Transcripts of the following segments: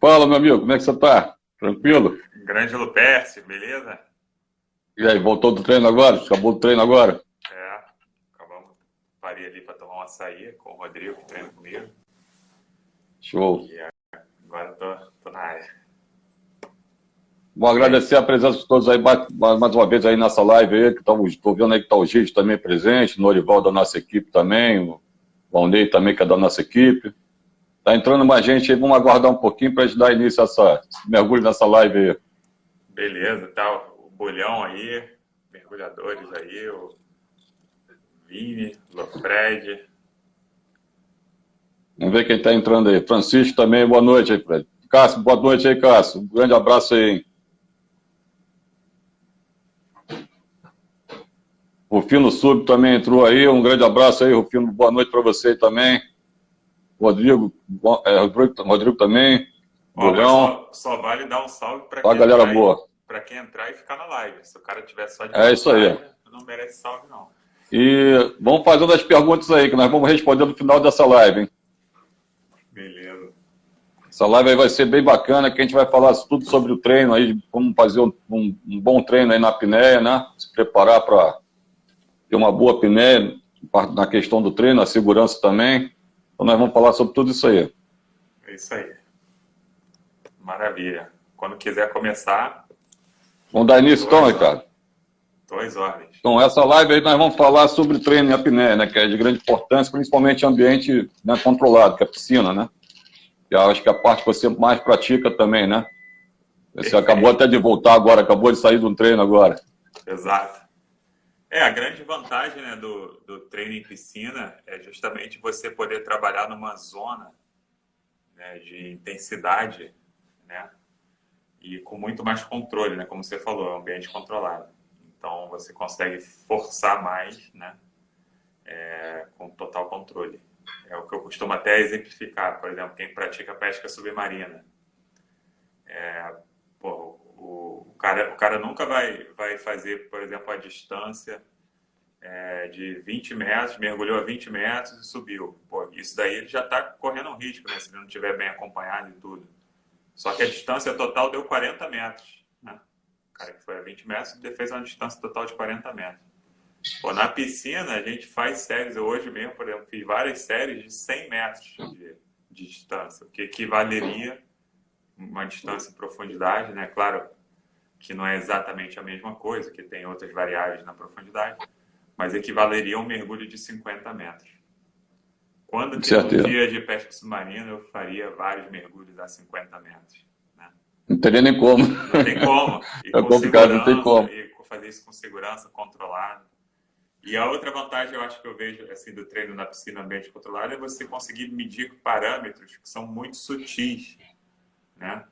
Fala, meu amigo, como é que você tá? Tranquilo? Grande Luperce, beleza? E aí, voltou do treino agora? Acabou do treino agora? É, acabamos, parei ali para tomar um açaí com o Rodrigo, que treina comigo. Show. E agora tô na área. Vou E aí? agradecer a presença de todos aí, mais uma vez aí nessa live aí, que estou vendo aí que tá o Gide também presente, o Norival da nossa equipe também, o Valnei também, que é da nossa equipe. Tá entrando mais gente aí, vamos aguardar um pouquinho para a gente dar início a esse mergulho nessa live aí. Beleza, tá o Bolhão aí, mergulhadores aí, o Vini, o Lofred. Vamos ver quem tá entrando aí. Francisco também, boa noite aí, Fred. Cássio, boa noite aí, Cássio. Um grande abraço aí, hein? Rufino Sub também entrou aí. Um grande abraço aí, Rufino. Boa noite para você também. Rodrigo, Rodrigo também. Ó, mas Bolhão. só vale dar um salve para Ó, a quem galera entrar boa. para quem entrar e ficar na live. Se o cara tiver só de É isso aí. passagem, não merece salve não. E vamos fazendo as perguntas aí, que nós vamos responder no final dessa live, hein? Beleza. Essa live aí vai ser bem bacana, que a gente vai falar tudo sobre o treino aí, como fazer um bom treino aí na apneia, né? Se preparar para ter uma boa apneia, na questão do treino, a segurança também. Então nós vamos falar sobre tudo isso aí. É isso aí. Maravilha. Quando quiser começar, Vamos dar início tô então, às Ricardo? ordens. Tô às ordens. Então, essa live aí nós vamos falar sobre treino em apneia, né? Que é de grande importância, principalmente em ambiente, né, controlado, que é a piscina, né? Que eu acho que é a parte que você mais pratica também, né? Você acabou Perfeito. até de voltar agora, acabou de sair de um treino agora. Exato. É, a grande vantagem, né, do treino em piscina é justamente você poder trabalhar numa zona, né, de intensidade, né, e com muito mais controle, né, como você falou, é um ambiente controlado. Então você consegue forçar mais, né, com total controle. É o que eu costumo até exemplificar, por exemplo, quem pratica pesca submarina. Pô, o cara nunca vai fazer, por exemplo, a distância de 20 metros, mergulhou a 20 metros e subiu. Pô, isso daí ele já está correndo um risco, né? Se ele não estiver bem acompanhado e tudo. Só que a distância total deu 40 metros. Né? O cara que foi a 20 metros fez uma distância total de 40 metros. Pô, na piscina a gente faz séries, eu hoje mesmo, por exemplo, fiz várias séries de 100 metros de distância, o que equivaleria uma distância em profundidade, né? Claro que não é exatamente a mesma coisa, que tem outras variáveis na profundidade, mas equivaleria a um mergulho de 50 metros. Quando Com que num certeza. dia de pesca submarina eu faria vários mergulhos a 50 metros? Né? Não teria nem como. Não tem como. E É com complicado, não tem segurança, como. e fazer isso com segurança, controlado. E a outra vantagem, eu acho que eu vejo assim, do treino na piscina ambiente controlado é você conseguir medir parâmetros que são muito sutis, né?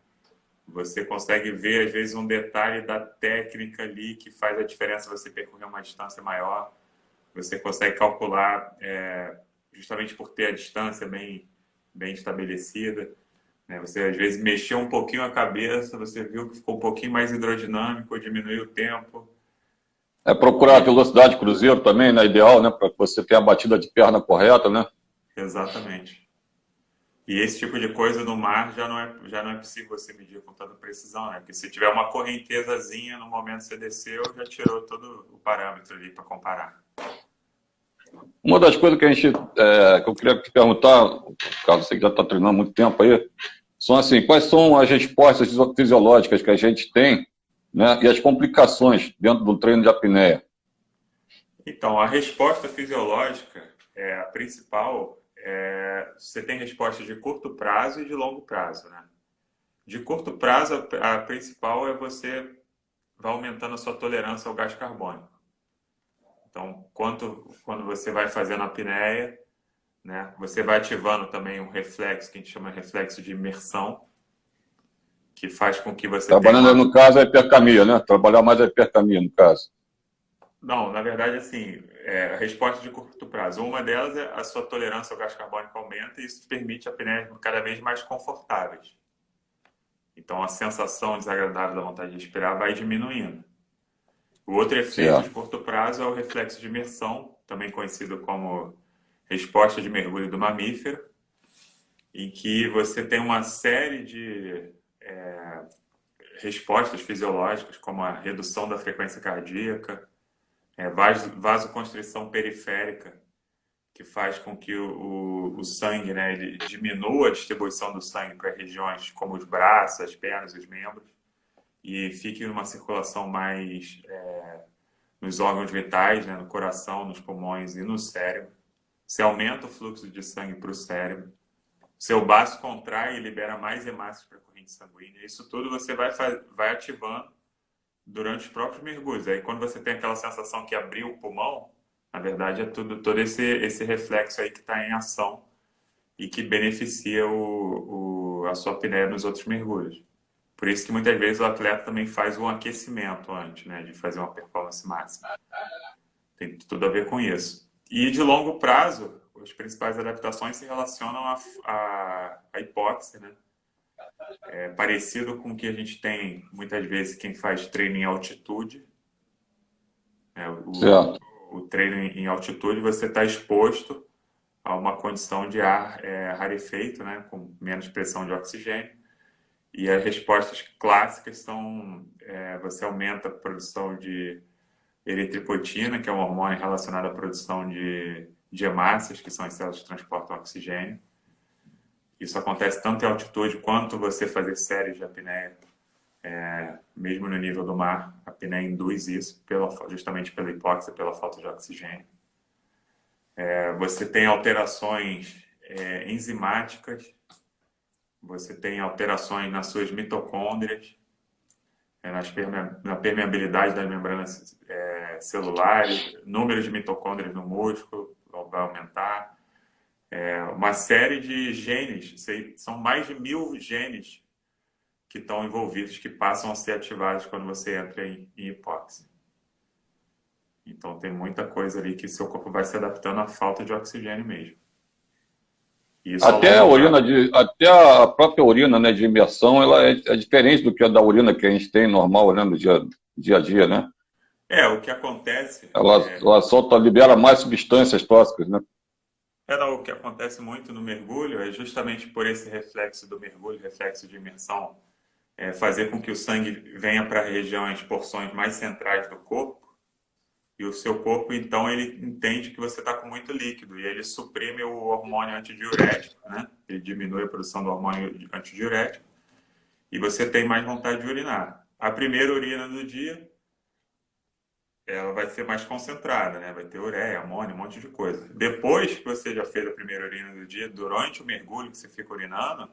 Você consegue ver, às vezes, um detalhe da técnica ali que faz a diferença você percorrer uma distância maior. Você consegue calcular, justamente por ter a distância bem estabelecida. Né? Você, às vezes, mexeu um pouquinho a cabeça, você viu que ficou um pouquinho mais hidrodinâmico, diminuiu o tempo. É procurar a E, velocidade cruzeiro também, né? Ideal, né? Para que você tenha a batida de perna correta, né? exatamente. E esse tipo de coisa no mar já não é possível você medir com tanta precisão, né? Porque se tiver uma correntezazinha no momento que você desceu, já tirou todo o parâmetro ali para comparar. Uma das coisas que que eu queria te perguntar, Carlos, você que já está treinando há muito tempo aí, são assim, quais são as respostas fisiológicas que a gente tem, né? E as complicações dentro do treino de apneia. Então, a resposta fisiológica, a principal, você tem resposta de curto prazo e de longo prazo, né? De curto prazo, a principal é você vai aumentando a sua tolerância ao gás carbônico. Então, quando você vai fazendo a apneia, né, você vai ativando também um reflexo que a gente chama de reflexo de imersão, que faz com que você tenha Trabalhando, uma... no caso, a hipercamia, né? Trabalhar mais a hipercamia, no caso. Não, na verdade, assim, a resposta de curto prazo. Uma delas é a sua tolerância ao gás carbônico aumenta e isso permite a apneia cada vez mais confortáveis. Então, a sensação desagradável da vontade de respirar vai diminuindo. O outro efeito de Certo. curto prazo é o reflexo de imersão, também conhecido como resposta de mergulho do mamífero. em que você tem uma série de respostas fisiológicas, como a redução da frequência cardíaca, vasoconstrição periférica, que faz com que o sangue, né, ele diminua a distribuição do sangue para regiões como os braços, as pernas, os membros, e fique numa circulação mais nos órgãos vitais, né, no coração, nos pulmões e no cérebro. Você aumenta o fluxo de sangue para o cérebro. Seu baço contrai e libera mais hemácias para a corrente sanguínea. Isso tudo você vai ativando durante os próprios mergulhos. Aí quando você tem aquela sensação que abriu o pulmão, na verdade é todo esse reflexo aí que está em ação e que beneficia a sua apneia nos outros mergulhos. Por isso que muitas vezes o atleta também faz um aquecimento antes, né, de fazer uma performance máxima. Tem tudo a ver com isso. E de longo prazo, as principais adaptações se relacionam à hipóxia, né? É parecido com o que a gente tem muitas vezes quem faz treino em altitude. O treino em altitude, você está exposto a uma condição de ar rarefeito, né? Com menos pressão de oxigênio. E as respostas clássicas são: você aumenta a produção de eritropoetina, que é um hormônio relacionado à produção de hemácias, que são as células que transportam oxigênio. Isso acontece tanto em altitude quanto você fazer séries de apneia, mesmo no nível do mar. A apneia induz isso, justamente pela hipóxia, pela falta de oxigênio. Você tem alterações enzimáticas, você tem alterações nas suas mitocôndrias, na permeabilidade das membranas celulares, número de mitocôndrias no músculo vai aumentar. Uma série de genes, são mais de 1000 genes que estão envolvidos, que passam a ser ativados quando você entra em hipóxia. Então tem muita coisa ali que seu corpo vai se adaptando à falta de oxigênio mesmo. Até a própria urina, né, de imersão, ela é diferente do que a da urina que a gente tem normal, né, no dia a dia, né? O que acontece... Ela solta, libera mais substâncias tóxicas, né? O que acontece muito no mergulho é justamente por esse reflexo do mergulho, reflexo de imersão, fazer com que o sangue venha para regiões, porções mais centrais do corpo, e o seu corpo, então, ele entende que você está com muito líquido, e ele suprime o hormônio antidiurético, né? Ele diminui a produção do hormônio antidiurético, e você tem mais vontade de urinar. A primeira urina do dia, ela vai ser mais concentrada, né? Vai ter ureia, amônio, um monte de coisa. Depois que você já fez a primeira urina do dia, durante o mergulho que você fica urinando,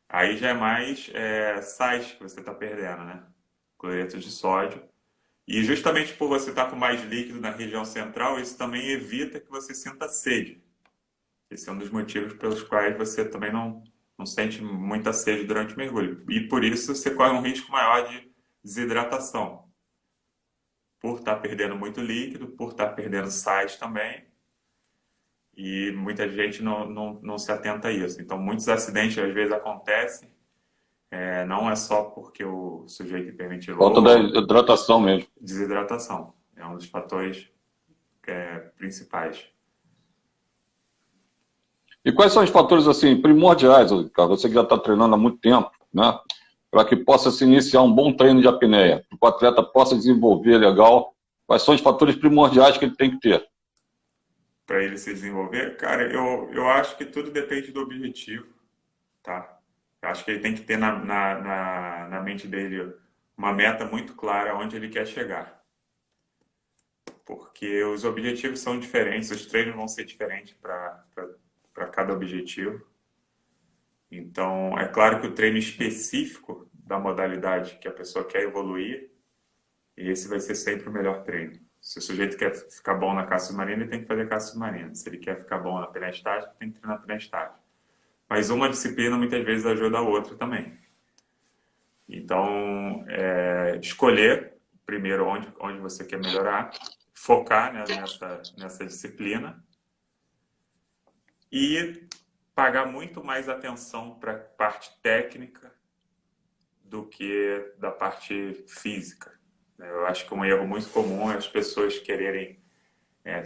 aí já é mais sais que você está perdendo, né? Cloreto de sódio. E justamente por você estar com mais líquido na região central, isso também evita que você sinta sede. Esse é um dos motivos pelos quais você também não sente muita sede durante o mergulho. E por isso você corre um risco maior de desidratação. Por estar perdendo muito líquido, por estar perdendo sais também. E muita gente não se atenta a isso. Então, muitos acidentes às vezes acontecem. Não é só porque o sujeito hiperventilou. Falta da hidratação mesmo. Desidratação. É um dos fatores principais. E quais são os fatores assim primordiais, cara? Você que já está treinando há muito tempo, né? Para que possa se iniciar um bom treino de apneia, para que o atleta possa desenvolver legal, quais são os fatores primordiais que ele tem que ter? Para ele se desenvolver? Cara, eu acho que tudo depende do objetivo, tá? Eu acho que ele tem que ter na mente dele uma meta muito clara onde ele quer chegar. Porque os objetivos são diferentes, os treinos vão ser diferentes para cada objetivo. Então, é claro que o treino específico da modalidade que a pessoa quer evoluir, esse vai ser sempre o melhor treino. Se o sujeito quer ficar bom na caça submarina, ele tem que fazer caça submarina. Se ele quer ficar bom na apneia estática, tem que treinar apneia estática. Mas uma disciplina muitas vezes ajuda a outra também. Então, escolher primeiro onde você quer melhorar, focar, né, nessa disciplina e pagar muito mais atenção para a parte técnica do que da parte física. Eu acho que um erro muito comum é as pessoas quererem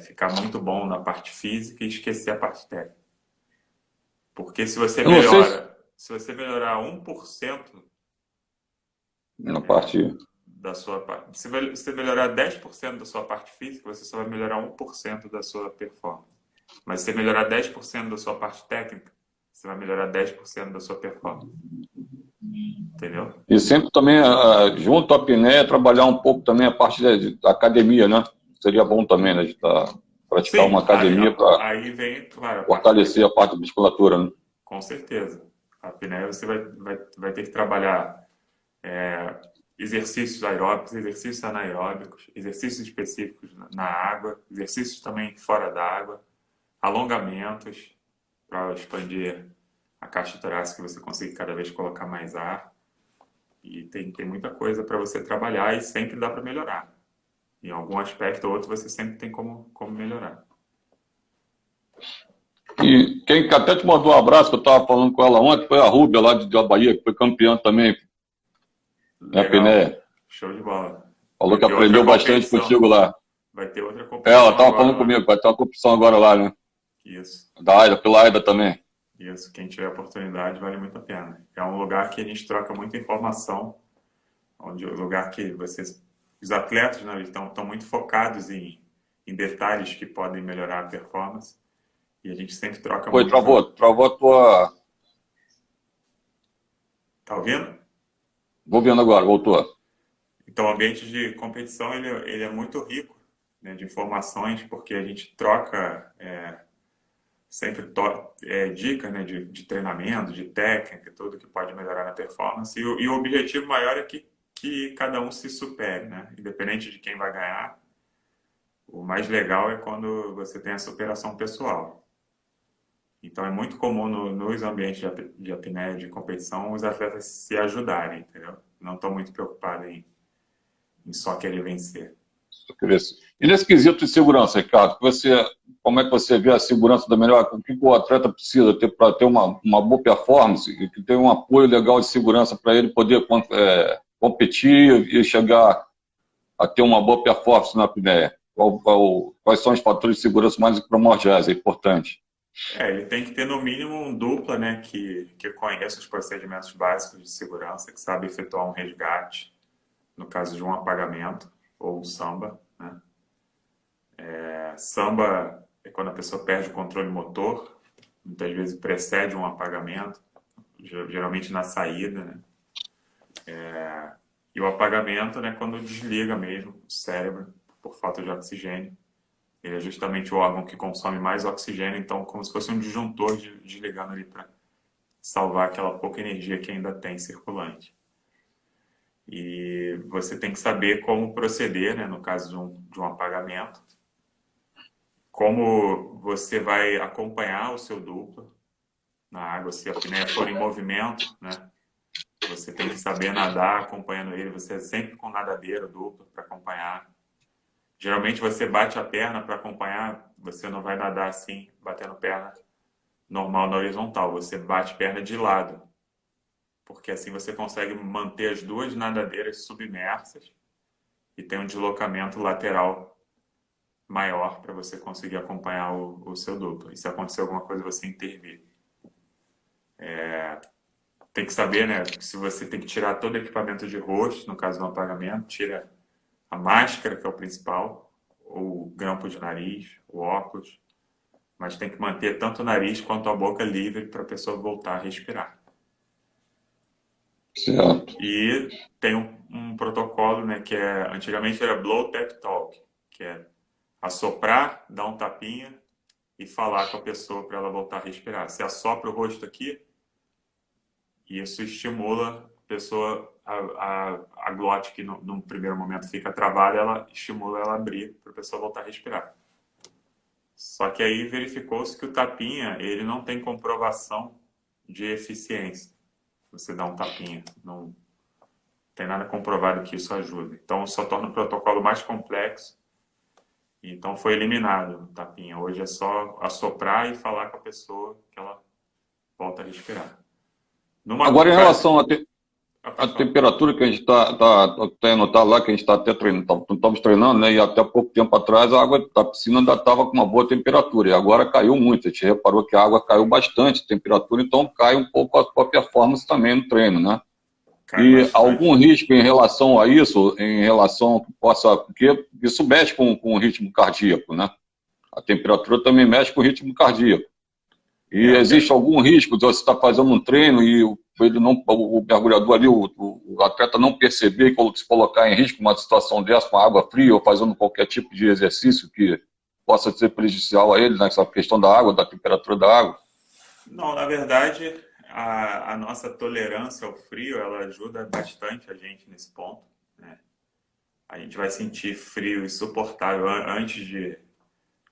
ficar muito bom na parte física e esquecer a parte técnica. Porque se você Eu não sei se se você melhorar 1% na parte. da sua parte, se você melhorar 10% da sua parte física, você só vai melhorar 1% da sua performance. Mas se você melhorar 10% da sua parte técnica, você vai melhorar 10% da sua performance. Entendeu? E sempre também, junto à apneia, trabalhar um pouco também a parte da academia, né? Seria bom também, né? Praticar uma Sim, academia para aí vem, claro, a parte fortalecer a parte da musculatura, né? com certeza. A apneia você vai ter que trabalhar exercícios aeróbicos, exercícios anaeróbicos, exercícios específicos na água, exercícios também fora da água, alongamentos para expandir a caixa torácica e você conseguir cada vez colocar mais ar. E tem muita coisa para você trabalhar e sempre dá para melhorar. Em algum aspecto ou outro você sempre tem como melhorar. E quem até te mandou um abraço, que eu estava falando com ela ontem, foi a Rúbia, lá da Bahia, que foi campeã também, na Legal, apneia. show de bola. Falou Vai que ter outra aprendeu bastante competição. contigo lá. Vai ter outra Ela competição estava agora falando lá. comigo, vai ter uma competição agora lá, né? Isso, Da Aida, pela Aida também. isso. Quem tiver oportunidade vale muito a pena. É um lugar que a gente troca muita informação, onde é um lugar que os atletas, né, estão muito focados em detalhes que podem melhorar a performance e a gente sempre troca Foi, muito. travou a tua. Tá ouvindo? Vou vendo agora, voltou. Então, o ambiente de competição ele é muito rico, né, de informações, porque a gente troca sempre dicas, né, de treinamento, de técnica, tudo que pode melhorar na performance. E o objetivo maior é que cada um se supere, né? Independente de quem vai ganhar, o mais legal é quando você tem a superação pessoal. Então, é muito comum nos ambientes de apneia, de competição, os atletas se ajudarem, entendeu? Não estão muito preocupados em só querer vencer. E nesse quesito de segurança, Ricardo, como é que você vê a segurança da melhor? O que o atleta precisa ter para ter uma boa performance e que tenha um apoio legal de segurança para ele poder competir e chegar a ter uma boa performance na apneia? Quais são os fatores de segurança mais primordiais? É importante. Ele tem que ter no mínimo um dupla, né, que conheça os procedimentos básicos de segurança, que sabe efetuar um resgate, no caso de um apagamento ou um samba, né? Samba é quando a pessoa perde o controle motor, muitas vezes precede um apagamento, geralmente na saída, né? E o apagamento, né, quando desliga mesmo o cérebro por falta de oxigênio. Ele é justamente o órgão que consome mais oxigênio, então como se fosse um disjuntor desligando ali para salvar aquela pouca energia que ainda tem circulante. E você tem que saber como proceder, né, no caso de um apagamento, como você vai acompanhar o seu duplo na água, se a apneia for em movimento, né, você tem que saber nadar acompanhando ele, você é sempre com nadadeira dupla para acompanhar. Geralmente você bate a perna para acompanhar, você não vai nadar assim, batendo perna normal na horizontal, você bate perna de lado, porque assim você consegue manter as duas nadadeiras submersas e tem um deslocamento lateral maior para você conseguir acompanhar o seu duplo. E se acontecer alguma coisa, você intervir. Tem que saber, né, se você tem que tirar todo o equipamento de rosto, no caso do apagamento, tira a máscara, que é o principal, ou o grampo de nariz, o óculos, mas tem que manter tanto o nariz quanto a boca livre para a pessoa voltar a respirar. Certo. E tem um protocolo, né, que antigamente era blow tap talk, que é assoprar, dar um tapinha e falar com a pessoa para ela voltar a respirar. Você assopra o rosto aqui, isso estimula a pessoa, a glote que num primeiro momento fica travada, ela estimula ela a abrir para a pessoa voltar a respirar. Só que aí verificou-se que o tapinha, ele não tem comprovação de eficiência. Você dá um tapinha, não tem nada comprovado que isso ajude. Então, só torna o protocolo mais complexo. Então, foi eliminado o tapinha. Hoje é só assoprar e falar com a pessoa que ela volta a respirar. Agora, em relação a... a temperatura que a gente está notado lá, que a gente está até treinando, estamos treinando, né? E até pouco tempo atrás a água da piscina ainda estava com uma boa temperatura, e agora caiu muito. A gente reparou que a água caiu bastante a temperatura, então cai um pouco a performance também no treino, né? Cai E bastante. algum risco em relação a isso, em relação que possa, porque isso mexe com o ritmo cardíaco, né? A temperatura também mexe com o ritmo cardíaco. E existe algum risco de você estar fazendo um treino e ele não, o mergulhador ali, o atleta não perceber e se colocar em risco numa situação dessa, com água fria ou fazendo qualquer tipo de exercício que possa ser prejudicial a ele, nessa questão da água, da temperatura da água? Não, na verdade, a nossa tolerância ao frio, ela ajuda bastante a gente nesse ponto, né? A gente vai sentir frio insuportável antes de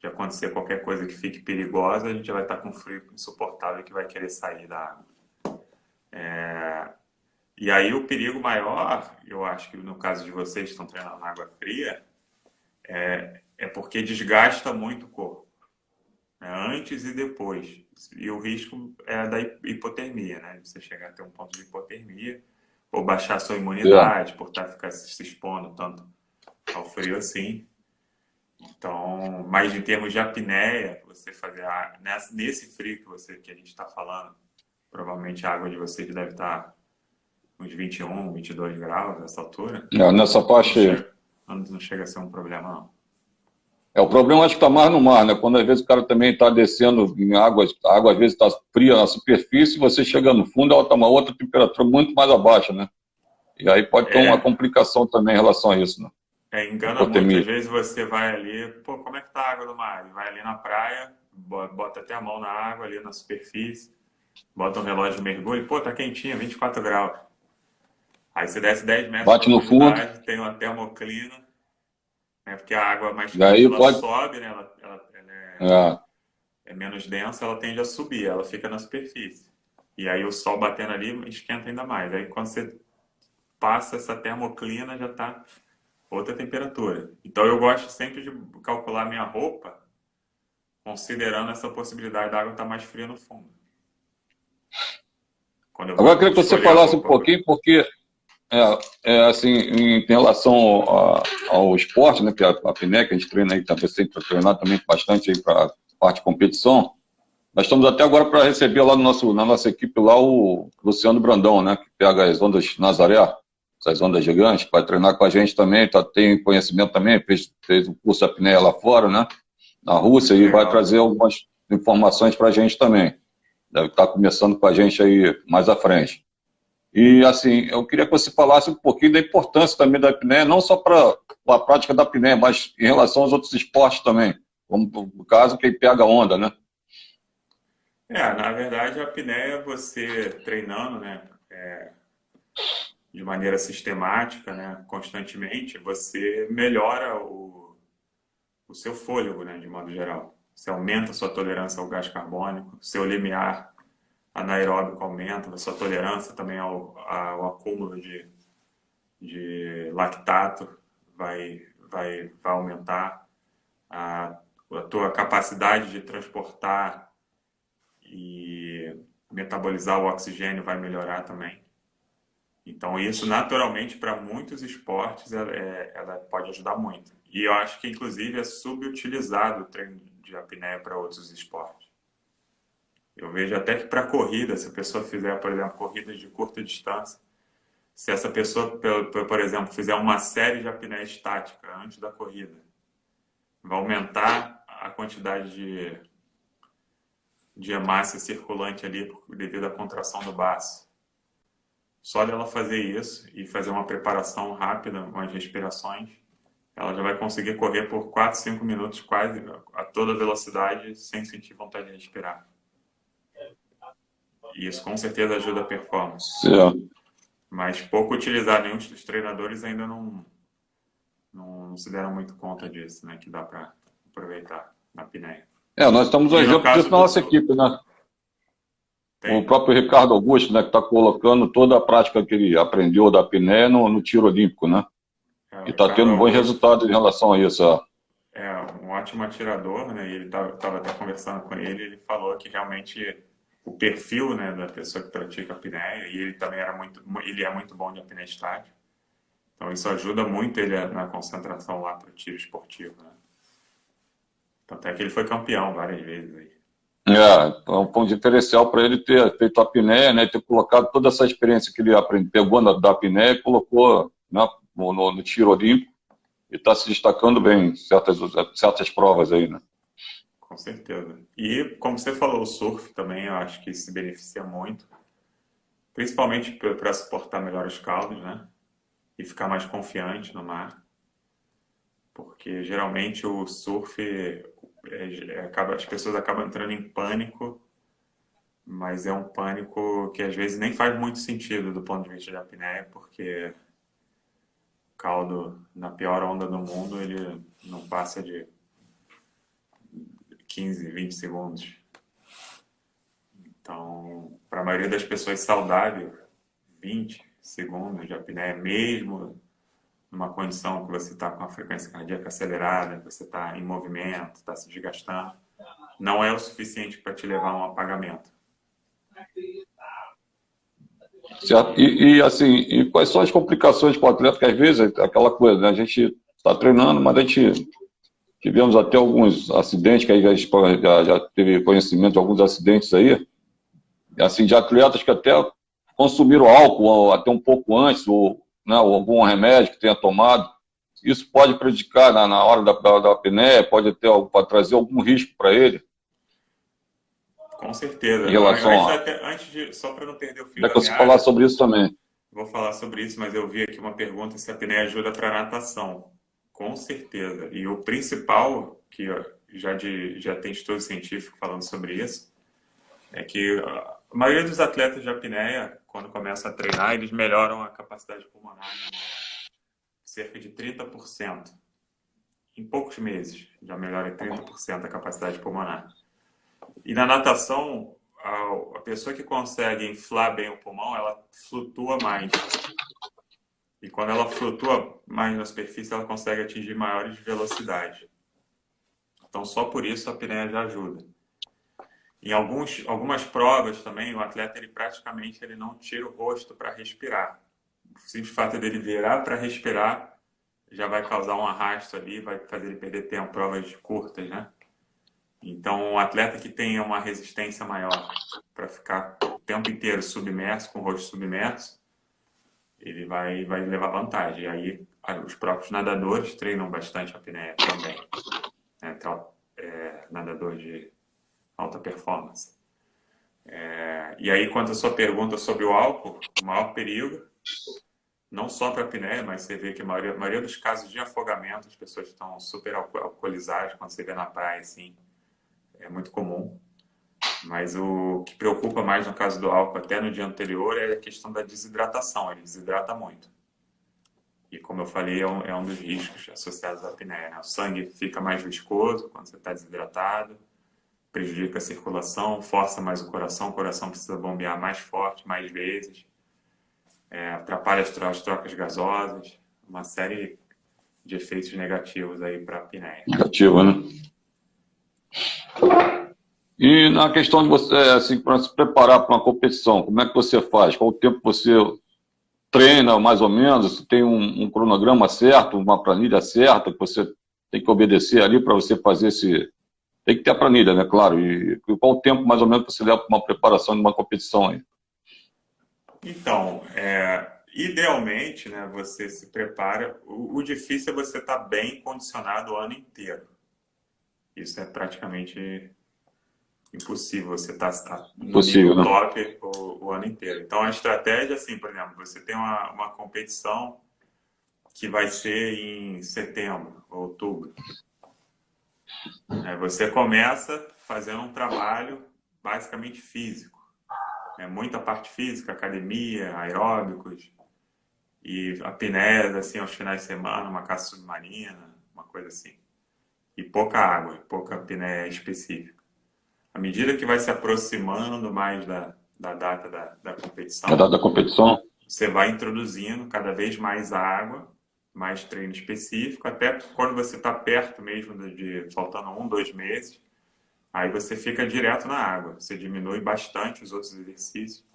acontecer qualquer coisa que fique perigosa, a gente já vai estar com frio insuportável que vai querer sair da água. E aí o perigo maior, eu acho que no caso de vocês que estão treinando na água fria, é porque desgasta muito o corpo, né? Antes e depois. E o risco é da hipotermia, né? Você chegar a ter um ponto de hipotermia, ou baixar a sua imunidade por ficar se expondo tanto ao frio assim. Então, mas em termos de apneia, você fazer nesse frio que a gente está falando, provavelmente a água de vocês deve estar uns 21, 22 graus nessa altura. Nessa faixa aí. Não chega a ser um problema, não. O problema acho que está mais no mar, né? Quando às vezes o cara também está descendo em água, a água às vezes está fria na superfície, você chega no fundo, ela está uma outra temperatura muito mais abaixo, né? E aí pode ter uma complicação também em relação a isso, né? Engana muito. Às vezes você vai ali, pô, como é que tá a água do mar? Vai ali na praia, bota até a mão na água ali na superfície, bota um relógio de mergulho, pô, tá quentinha, 24 graus. Aí você desce 10 metros bate no fundo, tem uma termoclina, né? Porque a água mais quente, ela pode... sobe, né? Ela é menos densa, ela tende a subir, ela fica na superfície. E aí o sol batendo ali esquenta ainda mais. Aí quando você passa essa termoclina, já tá outra temperatura. Então eu gosto sempre de calcular minha roupa considerando essa possibilidade da água estar mais fria no fundo. Agora eu queria que você falasse um pouquinho, porque assim, em relação ao esporte, né, que a apneia, que a gente treina aí, também sempre para treinar também bastante aí para parte de competição, nós estamos até agora para receber lá na nossa equipe lá o Luciano Brandão, né, que pega as ondas Nazaré, essas ondas gigantes, vai treinar com a gente também, tem conhecimento também, fez um curso de apneia lá fora, né, na Rússia, e vai trazer algumas informações para a gente também. Deve estar começando com a gente aí mais à frente. E, assim, eu queria que você falasse um pouquinho da importância também da apneia, não só para a prática da apneia, mas em relação aos outros esportes também, como no caso quem pega onda, né? Na verdade, a apneia, você treinando, né, de maneira sistemática, né, constantemente, você melhora o seu fôlego, né, de modo geral. Você aumenta a sua tolerância ao gás carbônico, seu limiar anaeróbico aumenta, a sua tolerância também ao acúmulo de lactato vai aumentar, a tua capacidade de transportar e metabolizar o oxigênio vai melhorar também. Então isso naturalmente para muitos esportes ela pode ajudar muito. E eu acho que inclusive é subutilizado o treino de apneia para outros esportes. Eu vejo até que para corrida, se a pessoa fizer, por exemplo, corridas de curta distância, se essa pessoa, por exemplo, fizer uma série de apneia estática antes da corrida, vai aumentar a quantidade de hemácia circulante ali devido à contração do baço. Só dela fazer isso e fazer uma preparação rápida, umas respirações, ela já vai conseguir correr por 4, 5 minutos quase a toda velocidade sem sentir vontade de respirar. E isso com certeza ajuda a performance. Certo. Mas pouco utilizado, nenhum dos treinadores ainda não se deram muito conta disso, né? Que dá para aproveitar na apneia. Nós estamos um exemplo disso na nossa equipe, né? O próprio Ricardo Augusto, né, que está colocando toda a prática que ele aprendeu da apneia no tiro olímpico, né? E está tendo bons resultados em relação a isso. Um ótimo atirador, né? E ele estava até conversando com ele falou que realmente o perfil, né, da pessoa que pratica a apneia, e ele também ele é muito bom de apneia estática. Então isso ajuda muito ele na concentração lá para o tiro esportivo, né? Tanto é que ele foi campeão várias vezes aí. Então, foi um diferencial para ele ter feito a apneia, né, ter colocado toda essa experiência que ele pegou da apneia e colocou, né, no tiro olímpico, e está se destacando bem em certas provas aí, né? Com certeza. E, como você falou, o surf também eu acho que se beneficia muito, principalmente para suportar melhor os caldos, né? E ficar mais confiante no mar. Porque geralmente o surf as pessoas acabam entrando em pânico, mas é um pânico que às vezes nem faz muito sentido do ponto de vista da apneia, porque o caldo na pior onda do mundo ele não passa de 15, 20 segundos. Então, para a maioria das pessoas saudável, 20 segundos de apneia, mesmo numa condição que você está com a frequência cardíaca acelerada, que você está em movimento, está se desgastando, não é o suficiente para te levar a um apagamento. Certo? Assim, quais são as complicações para o atleta? Que às vezes é aquela coisa, né? A gente está treinando, mas a gente tivemos até alguns acidentes, que aí já teve conhecimento de alguns acidentes aí, assim, de atletas que até consumiram álcool ou até um pouco antes, ou, né, ou algum remédio que tenha tomado. Isso pode prejudicar na hora da apneia, pode trazer algum risco para ele. Com certeza. Em relação a... Só para não perder o fio Já da que você meada, falar sobre isso também. vou falar sobre isso, mas eu vi aqui uma pergunta se a apneia ajuda para natação. Com certeza. E o principal, que já tem estudo científico falando sobre isso, é que a maioria dos atletas de apneia, quando começam a treinar, eles melhoram a capacidade pulmonar em cerca de 30%. Em poucos meses, já melhora em 30% a capacidade pulmonar. E na natação, a pessoa que consegue inflar bem o pulmão, ela flutua mais. E quando ela flutua mais na superfície, ela consegue atingir maiores velocidades. Então, só por isso a apneia já ajuda. Em algumas provas também, o atleta praticamente não tira o rosto para respirar. O simples fato dele virar para respirar já vai causar um arrasto ali, vai fazer ele perder tempo, provas curtas, né? Então, um atleta que tenha uma resistência maior para ficar o tempo inteiro submerso, com o rosto submerso, ele vai levar vantagem. E aí, os próprios nadadores treinam bastante a apneia também. Então, nadador de alta performance. E aí, quanto à sua pergunta sobre o álcool, o maior perigo, não só para a apneia, mas você vê que a maioria dos casos de afogamento, as pessoas estão super alcoolizadas, quando você vê na praia, assim, é muito comum. Mas o que preocupa mais no caso do álcool, até no dia anterior, é a questão da desidratação. Ele desidrata muito. E como eu falei, é um dos riscos associados à apneia, né? O sangue fica mais viscoso quando você está desidratado, prejudica a circulação, força mais o coração precisa bombear mais forte, mais vezes, atrapalha as trocas gasosas, uma série de efeitos negativos aí para a apneia. Negativo, né? E na questão de você, assim, para se preparar para uma competição, como é que você faz? Qual o tempo você treina, mais ou menos? Você tem um cronograma certo, uma planilha certa que você tem que obedecer ali para você fazer esse... Tem que ter a planilha, né? Claro. E qual o tempo, mais ou menos, você leva para uma preparação de uma competição aí? Então, idealmente, né, você se prepara. O difícil é você estar bem condicionado o ano inteiro. Isso é praticamente impossível, você estar no nível top o ano inteiro. Então, a estratégia, assim, por exemplo, você tem uma competição que vai ser em setembro, outubro. Você começa fazendo um trabalho basicamente físico. Muita parte física, academia, aeróbicos e apneia, assim, aos finais de semana, uma caça submarina, uma coisa assim. E pouca água, pouca apneia específica. À medida que vai se aproximando mais da data da competição, A data da competição? Você vai introduzindo cada vez mais água, mais treino específico, até quando você está perto mesmo faltando 1, 2 meses, Aí você fica direto na água. Você diminui bastante os outros exercícios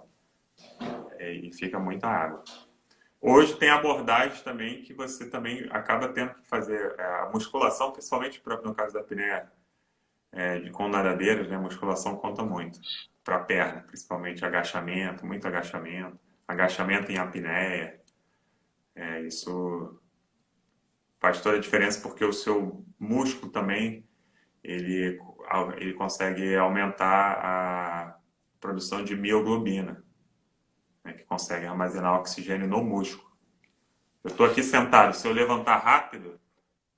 e fica muita água. Hoje tem abordagens também que você também acaba tendo que fazer a musculação, principalmente no caso da apneia com nadadeiras, né? A musculação conta muito para a perna, principalmente agachamento, muito agachamento, agachamento em apneia. Isso faz toda a diferença porque o seu músculo também ele consegue aumentar a produção de mioglobina, né, que consegue armazenar oxigênio no músculo. Eu estou aqui sentado, se eu levantar rápido,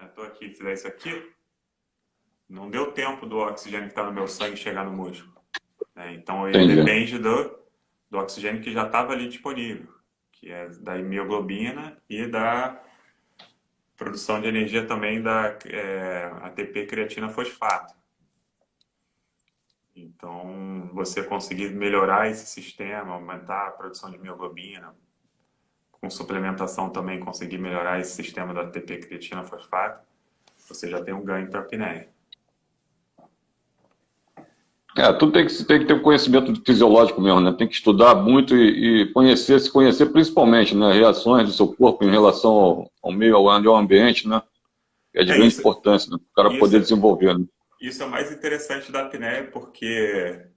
estou aqui e fizer isso aqui, não deu tempo do oxigênio que está no meu sangue chegar no músculo. Né? Então ele depende do oxigênio que já estava ali disponível, que é da mioglobina e da produção de energia também da ATP creatina fosfato. Então, você conseguir melhorar esse sistema, aumentar a produção de mioglobina, com suplementação também conseguir melhorar esse sistema da ATP creatina fosfato, você já tem um ganho para a apneia. Tudo tem que ter um conhecimento fisiológico mesmo, né? Tem que estudar muito e se conhecer principalmente, né? Reações do seu corpo em relação ao meio, ao ambiente, né? É de grande importância, né? O cara poder desenvolver, né? Isso é o mais interessante da apneia, porque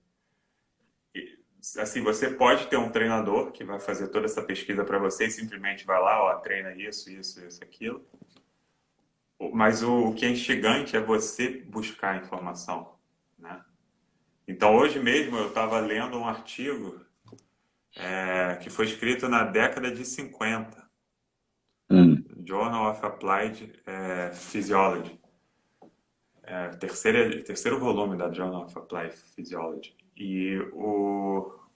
assim, você pode ter um treinador que vai fazer toda essa pesquisa para você e simplesmente vai lá, ó, treina isso, aquilo. Mas o que é instigante é você buscar a informação, né? Então, hoje mesmo eu estava lendo um artigo que foi escrito na década de 50, Journal of Applied Physiology, terceiro volume da Journal of Applied Physiology. E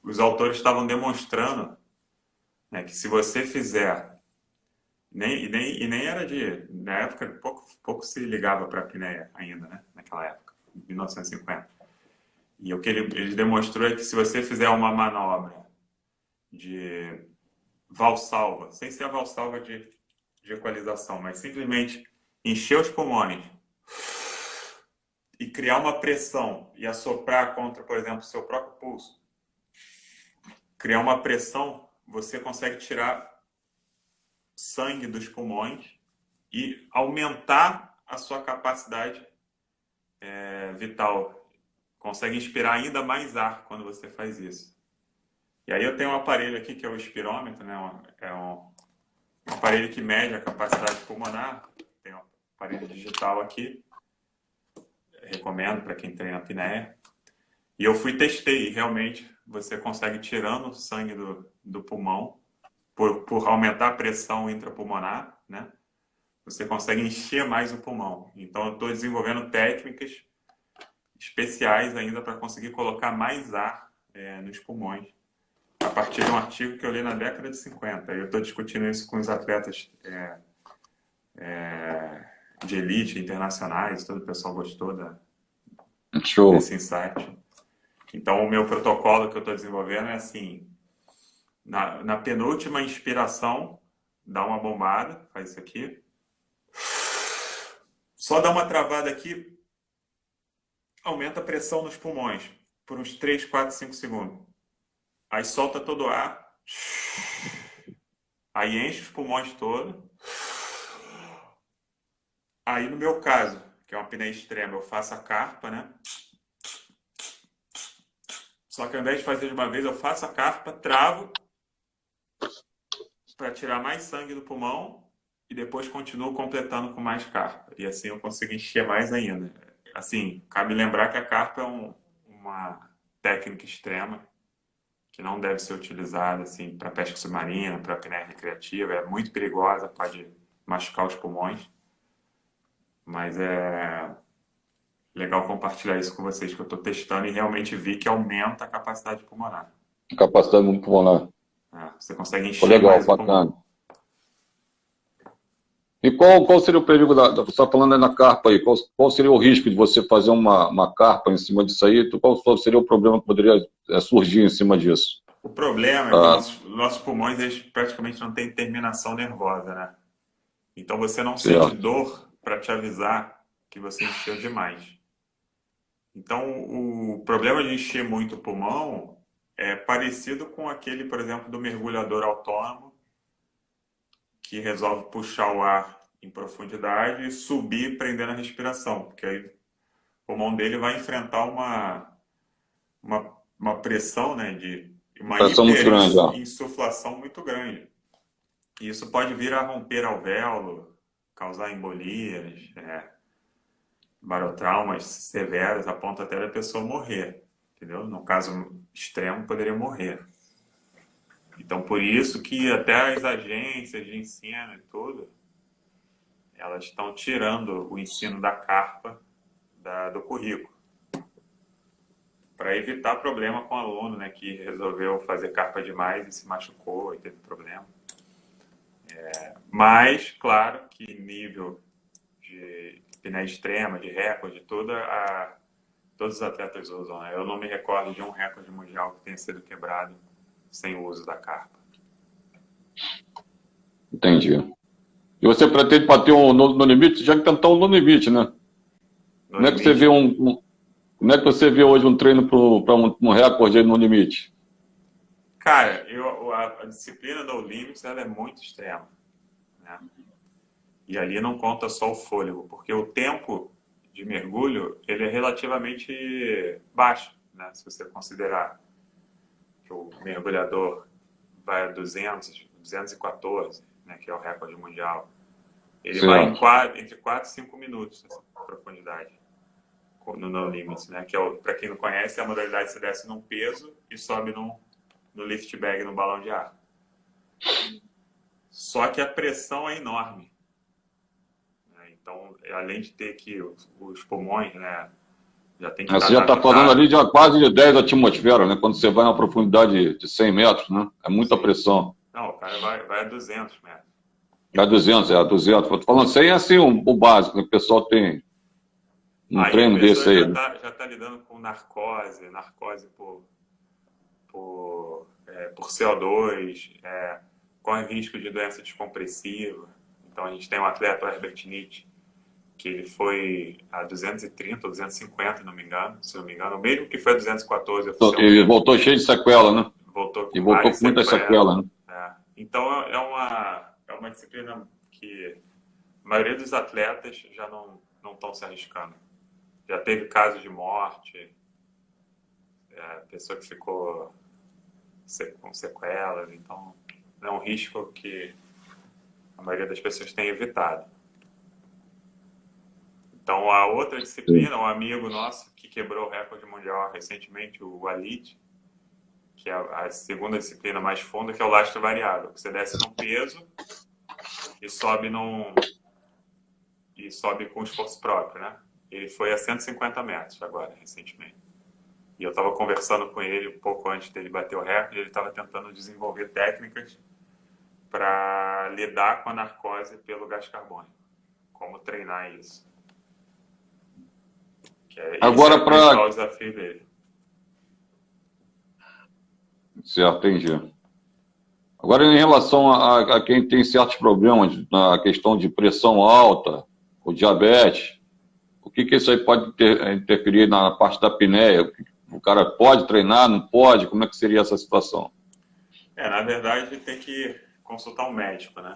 os autores estavam demonstrando, né, que se você fizer, nem era na época, pouco se ligava para a apneia ainda, né, naquela época, 1950. E o que ele demonstrou é que se você fizer uma manobra de valsalva, sem ser a valsalva de equalização, mas simplesmente encher os pulmões e criar uma pressão e assoprar contra, por exemplo, o seu próprio pulso, criar uma pressão, você consegue tirar sangue dos pulmões e aumentar a sua capacidade vital. Consegue inspirar ainda mais ar quando você faz isso. E aí eu tenho um aparelho aqui que é o espirômetro, né? É um aparelho que mede a capacidade pulmonar. Tem um aparelho digital aqui. Recomendo para quem treina apneia. E eu testei e realmente você consegue tirando o sangue do pulmão por aumentar a pressão intrapulmonar, né? Você consegue encher mais o pulmão. Então eu estou desenvolvendo técnicas especiais ainda para conseguir colocar mais ar nos pulmões, a partir de um artigo que eu li na década de 50. Eu estou discutindo isso com os atletas de elite internacionais, todo o pessoal gostou desse insight. Então, o meu protocolo que eu estou desenvolvendo é assim, na penúltima inspiração, dá uma bombada, faz isso aqui, só dá uma travada aqui, aumenta a pressão nos pulmões por uns 3, 4, 5 segundos. Aí solta todo o ar. Aí enche os pulmões todos. Aí no meu caso, que é uma apneia extrema, eu faço a carpa, né? Só que ao invés de fazer de uma vez, eu faço a carpa, travo para tirar mais sangue do pulmão e depois continuo completando com mais carpa. E assim eu consigo encher mais ainda. Assim, cabe lembrar que a carpa é uma técnica extrema que não deve ser utilizada assim, para pesca submarina, para apneia recreativa. É muito perigosa, pode machucar os pulmões. Mas é legal compartilhar isso com vocês, que eu estou testando e realmente vi que aumenta a capacidade pulmonar. Capacidade pulmonar. Você consegue encher legal, mais o bacana. pulmão. E qual seria o perigo você está falando aí na carpa aí, qual seria o risco de você fazer uma carpa em cima disso aí? Qual seria o problema que poderia surgir em cima disso? O problema é que nossos pulmões eles praticamente não têm terminação nervosa, né? Então você não sente dor para te avisar que você encheu demais. Então, o problema de encher muito o pulmão é parecido com aquele, por exemplo, do mergulhador autônomo, que resolve puxar o ar em profundidade e subir prendendo a respiração, porque aí o pulmão dele vai enfrentar uma pressão, né, de uma Pressão muito grande, ó. hiperinsuflação muito grande. E isso pode vir a romper alvéolo, causar embolias, barotraumas severos, a ponto até da pessoa morrer, entendeu? No caso extremo, poderia morrer. Então, por isso que até as agências de ensino e tudo, elas estão tirando o ensino da carpa do currículo, para evitar problema com o aluno, né, que resolveu fazer carpa demais e se machucou e teve problema. Mas, claro, que nível de apneia extrema, de recorde, todos os atletas usam, né? Eu não me recordo de um recorde mundial que tenha sido quebrado sem o uso da carpa. Entendi. E você pretende bater no limite, já que tentou no limite, né? Como é que você vê como é que você vê hoje um treino para um recorde no limite? Cara, a disciplina no limits ela é muito extrema, né? E ali não conta só o fôlego, porque o tempo de mergulho ele é relativamente baixo, né? Se você considerar que o mergulhador vai a 214, né, que é o recorde mundial. Ele Certo. vai entre 4 e 5 minutos de profundidade no No Limits, né? Que é, para quem não conhece, é a modalidade que você desce num peso e sobe no lift bag, no balão de ar. Só que a pressão é enorme. Então, além de ter que os pulmões, né, já tem que Você já está adaptado. falando ali de quase de 10 atmosferas, né? Quando você vai na profundidade de 100 metros, né? É muita pressão. Não, o cara vai a 200 metros. É 200, é 200. Estou falando 100 é assim o básico, né? O pessoal tem um treino desse aí. Já está lidando com narcose por CO2, corre risco de doença descompressiva. Então a gente tem um atleta, o Herbert Nietzsche, que ele foi a 230 ou 250, se não me engano, o mesmo que foi a 214 oficialmente. E voltou cheio de sequela, né? Voltou com muitas sequelas, né? Então é uma disciplina que a maioria dos atletas já não estão se arriscando. Já teve casos de morte, pessoa que ficou com sequelas, então é um risco que a maioria das pessoas tem evitado. Então, a outra disciplina, um amigo nosso que quebrou o recorde mundial recentemente, o Walid, que é a segunda disciplina mais funda, que é o lastro variável, que você desce num peso e sobe com esforço próprio, né? Ele foi a 150 metros agora, recentemente. E eu estava conversando com ele um pouco antes dele bater o recorde, ele estava tentando desenvolver técnicas para lidar com a narcose pelo gás carbônico. Como treinar isso. Agora, esse é o desafio dele. Certo, entendi. Agora, em relação a quem tem certos problemas na questão de pressão alta, ou diabetes, o que isso aí pode interferir na parte da apneia? O cara pode treinar, não pode? Como é que seria essa situação? Na verdade, tem que consultar um médico, né?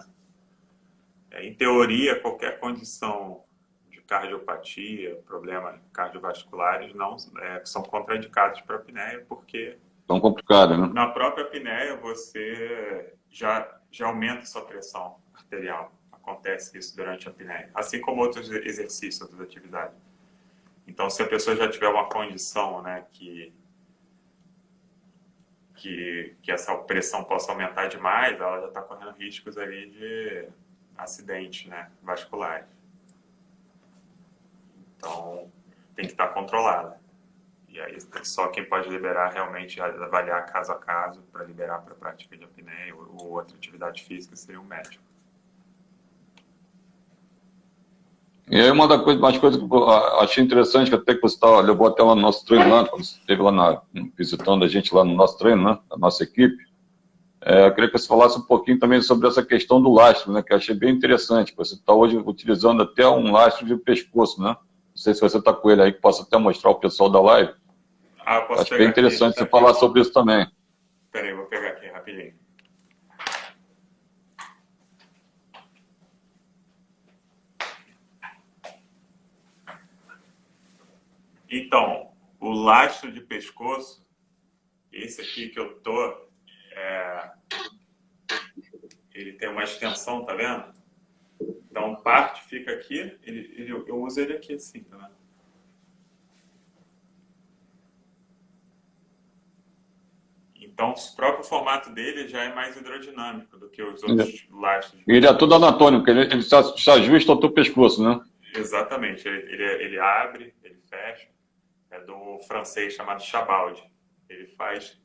Em teoria, qualquer condição de cardiopatia, problemas cardiovasculares, não são contraindicados para a apneia, porque tão complicado, né? Na própria apneia, você já aumenta sua pressão arterial. Acontece isso durante a apneia, assim como outros exercícios, outras atividades. Então, se a pessoa já tiver uma condição, né, que essa pressão possa aumentar demais, ela já está correndo riscos aí de acidentes, né, vasculares. Então, tem que estar controlada. E aí, só quem pode liberar realmente, avaliar caso a caso, para liberar para a prática de apneia ou outra atividade física, seria um médico. E aí uma das coisas que eu achei interessante, que até que você levou até lá no nosso treino lá, quando você esteve lá visitando a gente lá no nosso treino, né, a nossa equipe, eu queria que você falasse um pouquinho também sobre essa questão do lastro, né, que eu achei bem interessante. Você está hoje utilizando até um lastro de pescoço, né? sei se você está com ele aí, que possa até mostrar ao pessoal da live. Eu posso Acho bem interessante aqui, você falar sobre isso também. Espera aí, vou pegar aqui rapidinho. Então, o lastro de pescoço, esse aqui que eu tô, ele tem uma extensão, tá vendo? Então, parte fica aqui, eu uso ele aqui assim, tá vendo? Então, o próprio formato dele já é mais hidrodinâmico do que os outros lastros. Ele é todo anatômico, ele se ajusta ao teu pescoço, né? Exatamente, ele abre, ele fecha. É do francês chamado Chabaldi. Ele faz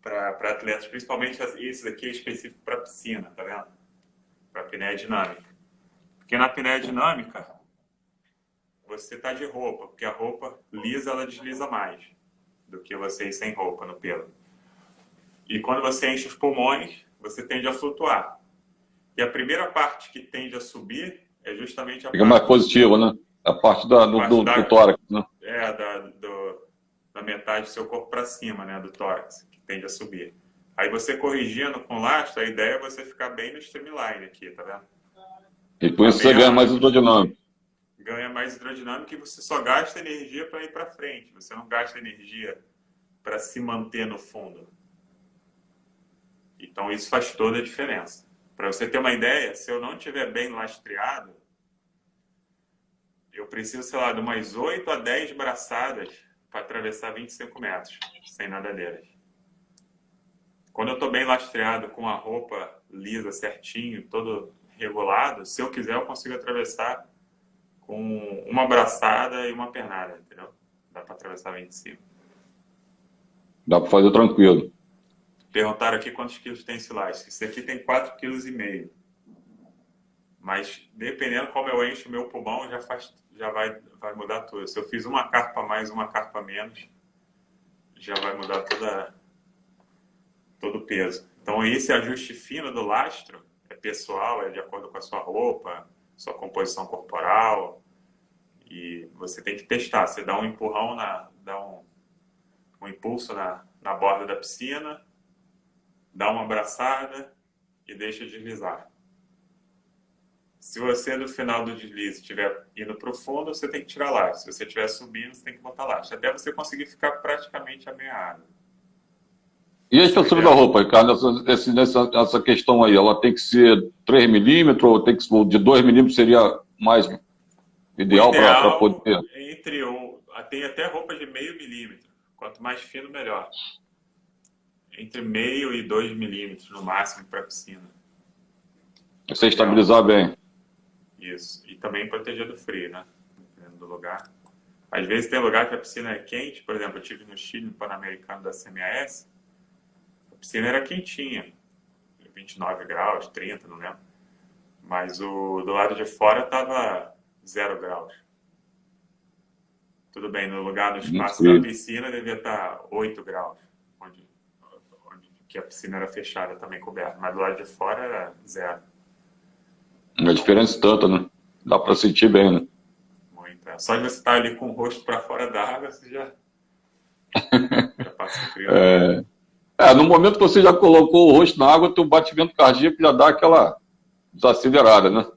para atletas, principalmente esse daqui é específico para piscina, tá vendo? Para apneia dinâmica. Porque na apneia dinâmica, você tá de roupa, porque a roupa lisa, ela desliza mais do que você ir sem roupa no pelo. E quando você enche os pulmões, você tende a flutuar. E a primeira parte que tende a subir é justamente a Fica parte... mais positiva, né? A parte do tórax, né? Da metade do seu corpo para cima, né? Do tórax, que tende a subir. Aí você corrigindo com lastro, a ideia é você ficar bem no streamline aqui, tá vendo? E por isso você ganha mais hidrodinâmico. Ganha mais hidrodinâmica e você só gasta energia para ir para frente. Você não gasta energia para se manter no fundo. Então isso faz toda a diferença. Para você ter uma ideia, se eu não estiver bem lastreado, eu preciso, sei lá, de umas 8 a 10 braçadas para atravessar 25 metros, sem nadadeiras. Quando eu estou bem lastreado, com a roupa lisa, certinho, todo regulado, se eu quiser, eu consigo atravessar com uma braçada e uma pernada, entendeu? Dá para atravessar 25. Dá para fazer tranquilo. Perguntaram aqui quantos quilos tem esse elástico. Esse aqui tem 4,5 kg. Mas dependendo como eu encho o meu pulmão, já vai mudar tudo. Se eu fiz uma carpa a mais, uma carpa a menos, já vai mudar todo o peso. Então esse ajuste fino do lastro é pessoal, é de acordo com a sua roupa, sua composição corporal. E você tem que testar. Você dá um empurrão, dá um impulso na borda da piscina, dá uma abraçada e deixa deslizar. Se você, no final do deslize, estiver indo para o fundo, você tem que tirar lastro. Se você estiver subindo, você tem que botar lastro. Até você conseguir ficar praticamente a meia água. E a espessura da roupa, Ricardo, essa questão aí, ela tem que ser 3 milímetros ou de 2 milímetros seria mais ideal para poder... Tem até roupa de meio milímetro. Quanto mais fino, melhor. Entre meio e 2 milímetros, no máximo, para a piscina. Você estabilizar bem. Isso. E também proteger do frio, né? Dependendo do lugar. Às vezes tem lugar que a piscina é quente. Por exemplo, eu estive no Chile, no Pan-Americano da CMAS. A piscina era quentinha. 29 graus, 30, não lembro. Mas do lado de fora estava 0 graus. Tudo bem, no espaço da piscina devia estar 8 graus. Onde que a piscina era fechada, também coberta. Mas do lado de fora era 0. Uma diferença tanta, né? Dá para sentir bem, né? Muito. Só de você estar ali com o rosto para fora da água, você já passa frio. No momento que você já colocou o rosto na água, teu batimento cardíaco já dá aquela desacelerada, né?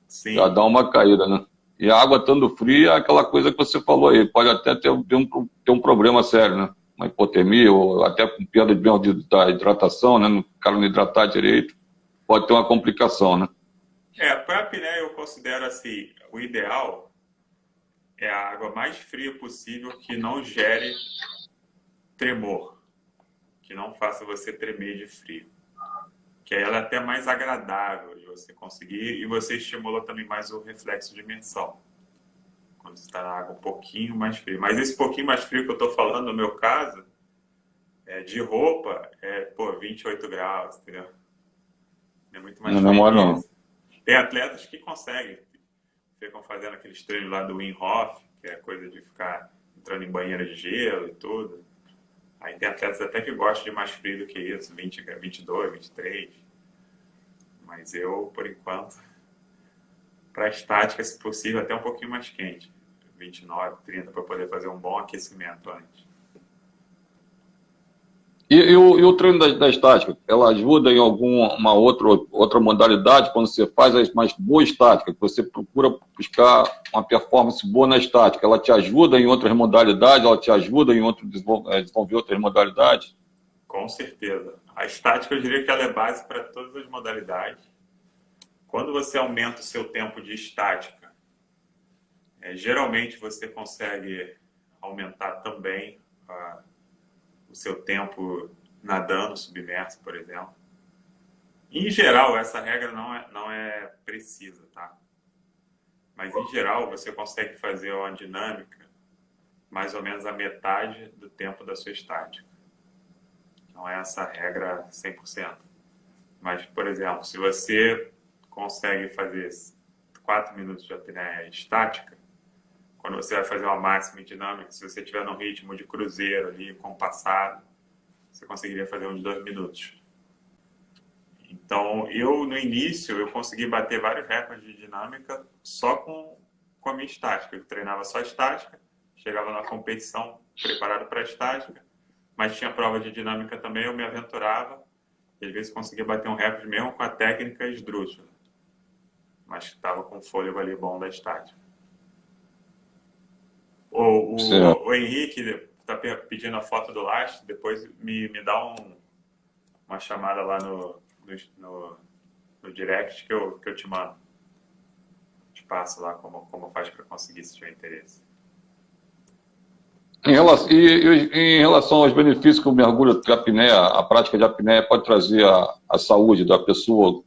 Sim. Já dá uma caída, né? E a água estando fria, aquela coisa que você falou aí, pode até ter um problema sério, né? Uma hipotermia ou até com perda da hidratação, né? O cara não hidratar direito, pode ter uma complicação, né? Para a apneia eu considero assim, o ideal é a água mais fria possível que não gere tremor, que não faça você tremer de frio. Que aí ela é até mais agradável de você conseguir e você estimula também mais o reflexo de imersão. Quando você está na água um pouquinho mais frio. Mas esse pouquinho mais frio que eu estou falando, no meu caso, de roupa, 28 graus, entendeu? É muito mais frio que isso. Tem atletas que conseguem, ficam fazendo aqueles treinos lá do Wim Hof, que é coisa de ficar entrando em banheira de gelo e tudo. Aí tem atletas até que gostam de mais frio do que isso, 22, 23. Mas eu, por enquanto, para a estática, se possível, até um pouquinho mais quente. 29, 30, para poder fazer um bom aquecimento antes. E o treino da estática, ela ajuda em alguma outra modalidade quando você faz as mais boas estáticas, que você procura buscar uma performance boa na estática, ela te ajuda em outras modalidades, ela te ajuda em desenvolver outras modalidades? Com certeza. A estática, eu diria que ela é base para todas as modalidades. Quando você aumenta o seu tempo de estática, geralmente você consegue aumentar também o seu tempo nadando submerso, por exemplo. Em geral, essa regra não é precisa, tá? Mas, em geral, você consegue fazer uma dinâmica mais ou menos a metade do tempo da sua estática. Não é essa regra 100%. Mas, por exemplo, se você consegue fazer 4 minutos de apneia estática, quando você vai fazer uma máxima dinâmica, se você estiver num ritmo de cruzeiro ali, compassado, você conseguiria fazer uns 2 minutos. Então, no início, eu consegui bater vários recordes de dinâmica só com a minha estática. Eu treinava só estática, chegava na competição preparado para a estática, mas tinha prova de dinâmica também, eu me aventurava e às vezes conseguia bater um recorde mesmo com a técnica esdrúxula, mas estava com o fôlego ali bom da estática. O Henrique está pedindo a foto do lastro, depois me dá uma chamada lá no direct que eu te mando. Te passo lá como faz para conseguir, se tiver interesse. Em relação aos benefícios que o mergulho de apneia, a prática de apneia pode trazer à saúde da pessoa,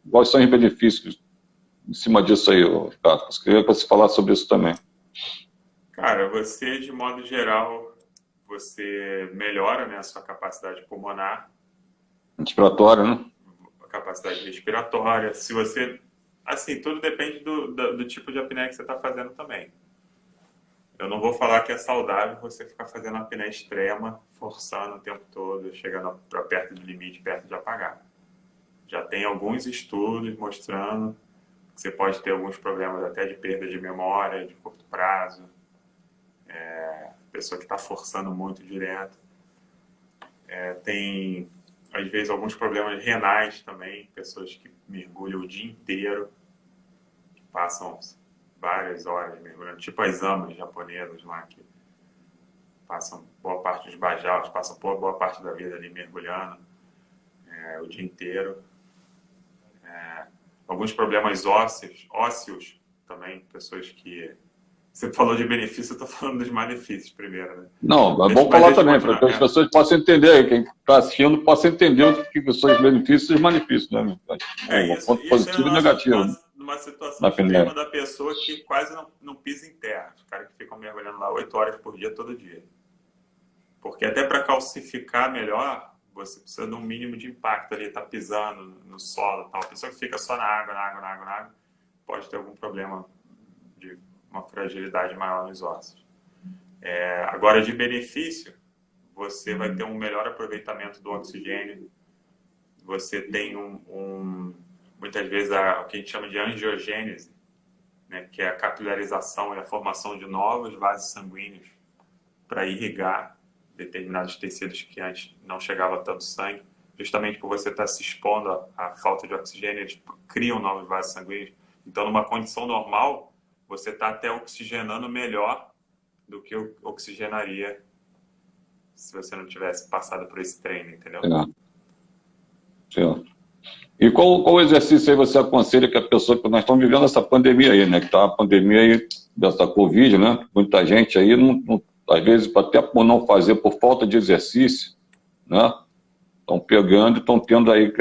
quais são os benefícios em cima disso aí, Carlos? Queria que você falasse sobre isso também. Cara, você, de modo geral, você melhora, né, a sua capacidade pulmonar. Respiratória, né? A capacidade respiratória. Se você... Assim, tudo depende do tipo de apneia que você está fazendo também. Eu não vou falar que é saudável você ficar fazendo apneia extrema, forçando o tempo todo, chegando para perto do limite, perto de apagar. Já tem alguns estudos mostrando que você pode ter alguns problemas até de perda de memória, de curto prazo. Pessoa que está forçando muito direto. Tem, às vezes, alguns problemas renais também, pessoas que mergulham o dia inteiro, que passam várias horas mergulhando, tipo as amas japonesas lá, que passam boa parte dos bajaus, passam boa parte da vida ali mergulhando o dia inteiro. Alguns problemas ósseos também, pessoas que... Você falou de benefício, eu estou falando dos malefícios primeiro, né? Não, é bom falar também, para que as pessoas possam entender, quem está assistindo possa entender o que são os benefícios e os malefícios, né? Isso positivo e negativo. Numa situação extrema da pessoa que quase não pisa em terra. Os caras que ficam mergulhando lá 8 horas por dia, todo dia. Porque até para calcificar melhor, você precisa de um mínimo de impacto ali, tá pisando no solo, tal. A pessoa que fica só na água, pode ter algum problema de uma fragilidade maior nos ossos. Agora, de benefício, você vai ter um melhor aproveitamento do oxigênio. Você tem muitas vezes o que a gente chama de angiogênese, né, que é a capilarização e a formação de novos vasos sanguíneos para irrigar determinados tecidos que antes não chegava tanto sangue. Justamente por você estar se expondo à falta de oxigênio, eles criam novos vasos sanguíneos. Então, numa condição normal, você está até oxigenando melhor do que oxigenaria se você não tivesse passado por esse treino, entendeu? Certo. E qual exercício aí você aconselha que a pessoa, que nós estamos vivendo essa pandemia aí, né? Que tá a pandemia aí dessa Covid, né? Muita gente aí, às vezes, até por não fazer, por falta de exercício, né? Estão pegando e estão tendo aí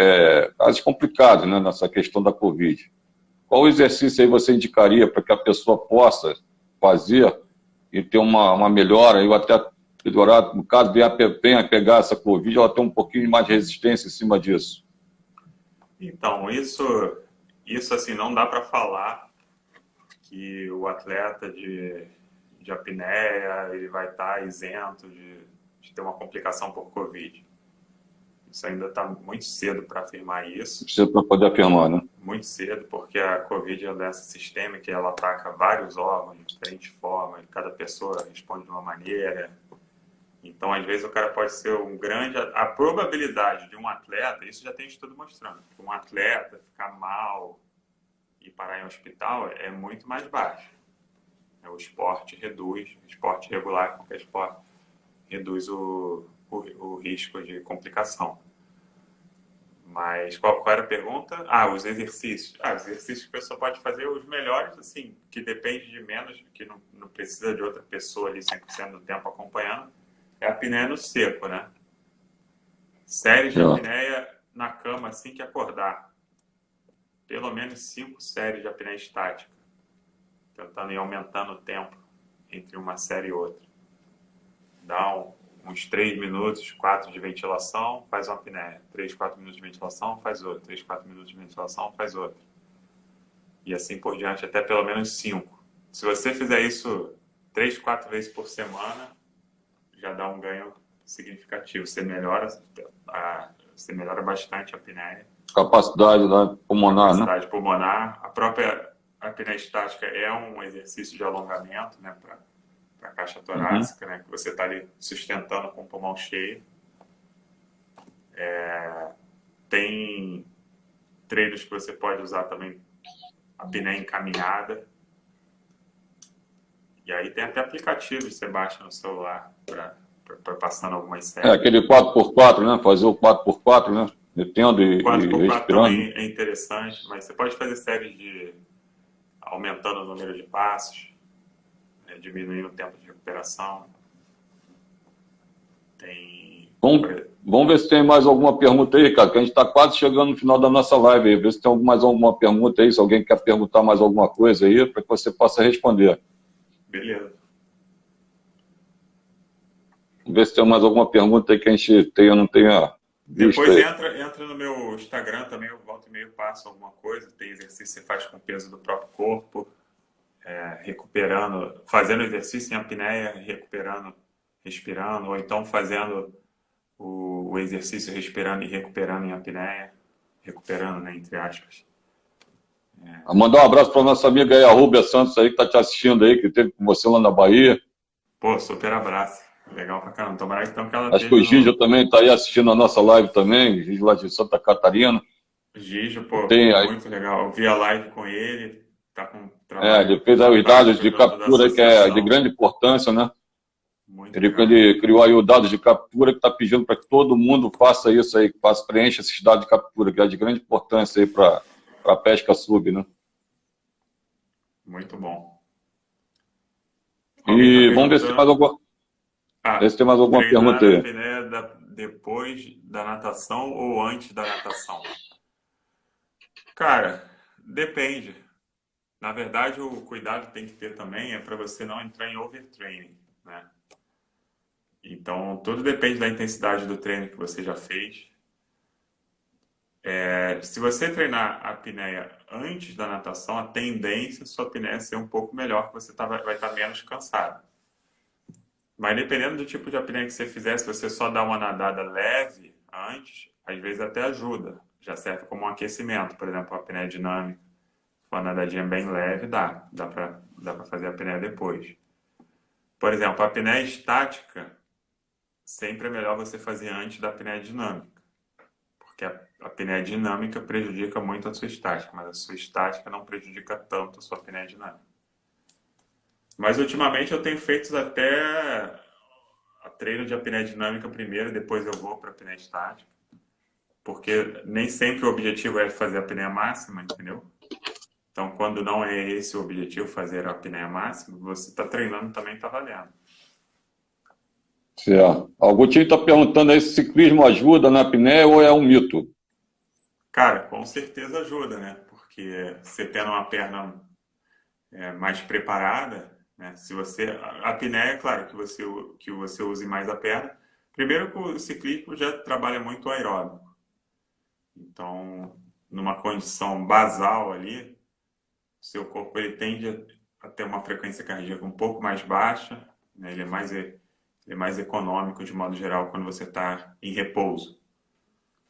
casos complicados, né? Nessa questão da Covid. Qual exercício aí você indicaria para que a pessoa possa fazer e ter uma melhora, e até melhorar, no caso, venha a pegar essa Covid, ela tem um pouquinho mais de resistência em cima disso? Então, isso assim, não dá para falar que o atleta de apneia ele vai estar isento de ter uma complicação por Covid. Isso ainda está muito cedo para afirmar isso. Precisa para poder afirmar, né? Muito cedo, porque a Covid é uma doença sistêmica, ela ataca vários órgãos de diferentes formas, e cada pessoa responde de uma maneira. Então, às vezes, o cara pode ser um grande... A probabilidade de um atleta, isso já tem estudo mostrando, que um atleta ficar mal e parar em hospital é muito mais baixa. O esporte reduz, o esporte regular, qualquer esporte, reduz o risco de complicação. Mas qual era a pergunta? Os exercícios. Os exercícios que a pessoa pode fazer, os melhores, assim, que depende de menos, que não precisa de outra pessoa ali 100% do tempo acompanhando, é a apneia no seco, né? Séries de apneia na cama assim que acordar. Pelo menos 5 séries de apneia estática. Tentando ir aumentando o tempo entre uma série e outra. Dá uns 3 minutos, 4 de ventilação, faz uma apneia. 3, 4 minutos de ventilação, faz outra. 3, 4 minutos de ventilação, faz outra. E assim por diante, até pelo menos 5. Se você fizer isso 3, 4 vezes por semana, já dá um ganho significativo. Você melhora bastante a apneia. Capacidade pulmonar, Capacidade pulmonar. A própria apneia estática é um exercício de alongamento, né, para a caixa torácica, né, que você está ali sustentando com o pulmão cheio. Tem treinos que você pode usar também, apneia encaminhada. E aí tem até aplicativos que você baixa no celular para passando algumas séries. Aquele 4x4, né? Fazer o 4x4, né? Detendo e 4x4 respirando. também é interessante, mas você pode fazer séries de aumentando o número de passos, né, diminuindo o tempo de recuperação. Vamos ver se tem mais alguma pergunta aí, cara, que a gente está quase chegando no final da nossa live aí. Ver se tem mais alguma pergunta aí, se alguém quer perguntar mais alguma coisa aí, para que você possa responder. Beleza. Vamos ver se tem mais alguma pergunta aí que a gente tenha ou não tenha visto. Depois aí. entra no meu Instagram também, eu volto e meio passo alguma coisa. Tem exercício que você faz com o peso do próprio corpo, recuperando, fazendo exercício em apneia, recuperando, respirando, ou então fazendo o exercício respirando e recuperando em apneia, recuperando, né, entre aspas. Mandar um abraço para nossa amiga aí, a Rúbia Santos aí, que está te assistindo aí, que teve com você lá na Bahia. Pô, super abraço. Legal pra caramba. Tomara então que ela Acho que o Gigi também está aí assistindo a nossa live também, Gigi lá de Santa Catarina. Gigi, pô, Tem, muito legal. Eu vi a live com ele, tá com um trabalho ele fez aí os dados de fantástico junto da captura, que é de associação. grande importância, né? Muito legal. Ele criou aí o dado de captura que está pedindo para que todo mundo faça isso aí, preencha esses dados de captura, que é de grande importância aí para a pesca sub, né? Muito bom. E vamos ver se tem mais alguma, ver se tem mais alguma treinar pergunta aí. a apneia depois da natação ou antes da natação? Cara, depende. Na verdade, o cuidado que tem que ter também é para você não entrar em overtraining, né? Então, tudo depende da intensidade do treino que você já fez. Se você treinar a apneia antes da natação, a tendência é sua apneia ser um pouco melhor, que você vai estar menos cansado. Mas dependendo do tipo de apneia que você fizer, se você só dá uma nadada leve antes, às vezes até ajuda. Já serve como um aquecimento, por exemplo, a apneia dinâmica. Uma nadadinha bem leve, dá para fazer a apneia depois. Por exemplo, a apneia estática, sempre é melhor você fazer antes da apneia dinâmica. Porque a apneia dinâmica prejudica muito a sua estática, mas a sua estática não prejudica tanto a sua apneia dinâmica. Mas ultimamente eu tenho feito até a treino de apneia dinâmica primeiro, depois eu vou para a apneia estática. Porque nem sempre o objetivo é fazer a apneia máxima, entendeu? Então, quando não é esse o objetivo, fazer a apneia máxima, você está treinando também, está valendo. Certo. O Agostinho está perguntando aí se ciclismo ajuda na apneia ou é um mito? Cara, com certeza ajuda, né? Porque você tendo uma perna mais preparada, né? Se você, a apneia, é claro, que você use mais a perna. Primeiro que o ciclismo já trabalha muito aeróbico. Então, numa condição basal ali, seu corpo ele tende a ter uma frequência cardíaca um pouco mais baixa, né? Ele é mais econômico de modo geral quando você está em repouso.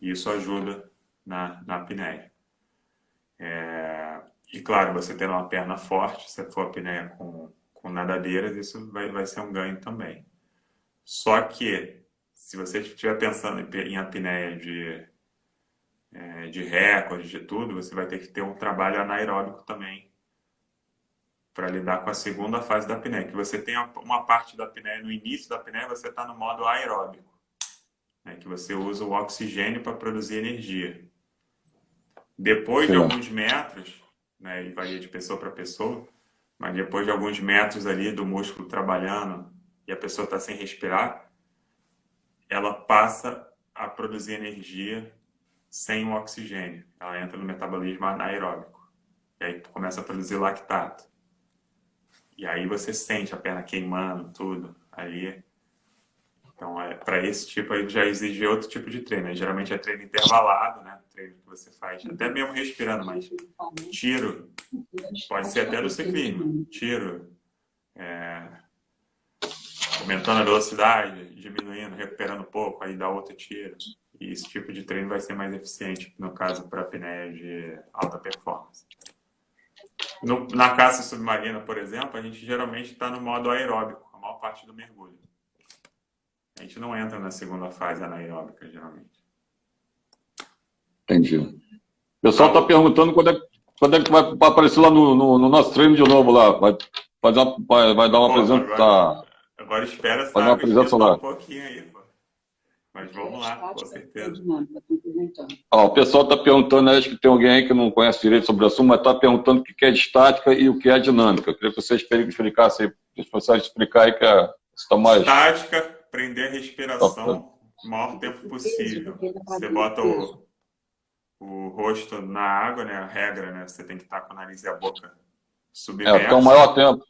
E isso ajuda na apneia. E claro, você tendo uma perna forte, se for apneia com nadadeiras, isso vai ser um ganho também. Só que, se você estiver pensando em apneia de recorde, de tudo, você vai ter que ter um trabalho anaeróbico também para lidar com a segunda fase da apneia. Que você tem uma parte da apneia, no início da apneia, você está no modo aeróbico, né, que você usa o oxigênio para produzir energia. Depois de Sim. alguns metros, né, e varia de pessoa para pessoa, mas depois de alguns metros ali do músculo trabalhando e a pessoa está sem respirar, ela passa a produzir energia sem o oxigênio. Ela entra no metabolismo anaeróbico. E aí tu começa a produzir lactato. E aí você sente a perna queimando, tudo ali. Então, para esse tipo aí já exige outro tipo de treino. Aí, geralmente é treino intervalado, né? Treino que você faz, até mesmo respirando, mas tiro, pode ser até no ciclismo. Tiro, aumentando a velocidade, diminuindo, recuperando um pouco, aí dá outro tiro. E esse tipo de treino vai ser mais eficiente, no caso, para apneia de alta performance. Na caça submarina, por exemplo, a gente geralmente está no modo aeróbico, a maior parte do mergulho. A gente não entra na segunda fase anaeróbica, geralmente. Entendi. O pessoal está perguntando quando é que vai aparecer lá no nosso treino de novo lá. Vai dar uma apresentação. Agora espera essa fazer uma água apresentação esquentar lá. um pouquinho aí, pô. Mas vamos lá, com certeza. O pessoal está perguntando, acho que tem alguém aí que não conhece direito sobre o assunto, mas está perguntando o que é de estática e o que é dinâmica. Eu queria que você explicasse aí, explicar aí que está mais... Estática, prender a respiração o maior tempo possível. Você bota o rosto na água, né? A regra, né? Você tem que estar com o nariz e a boca submerso. Ficar o maior tempo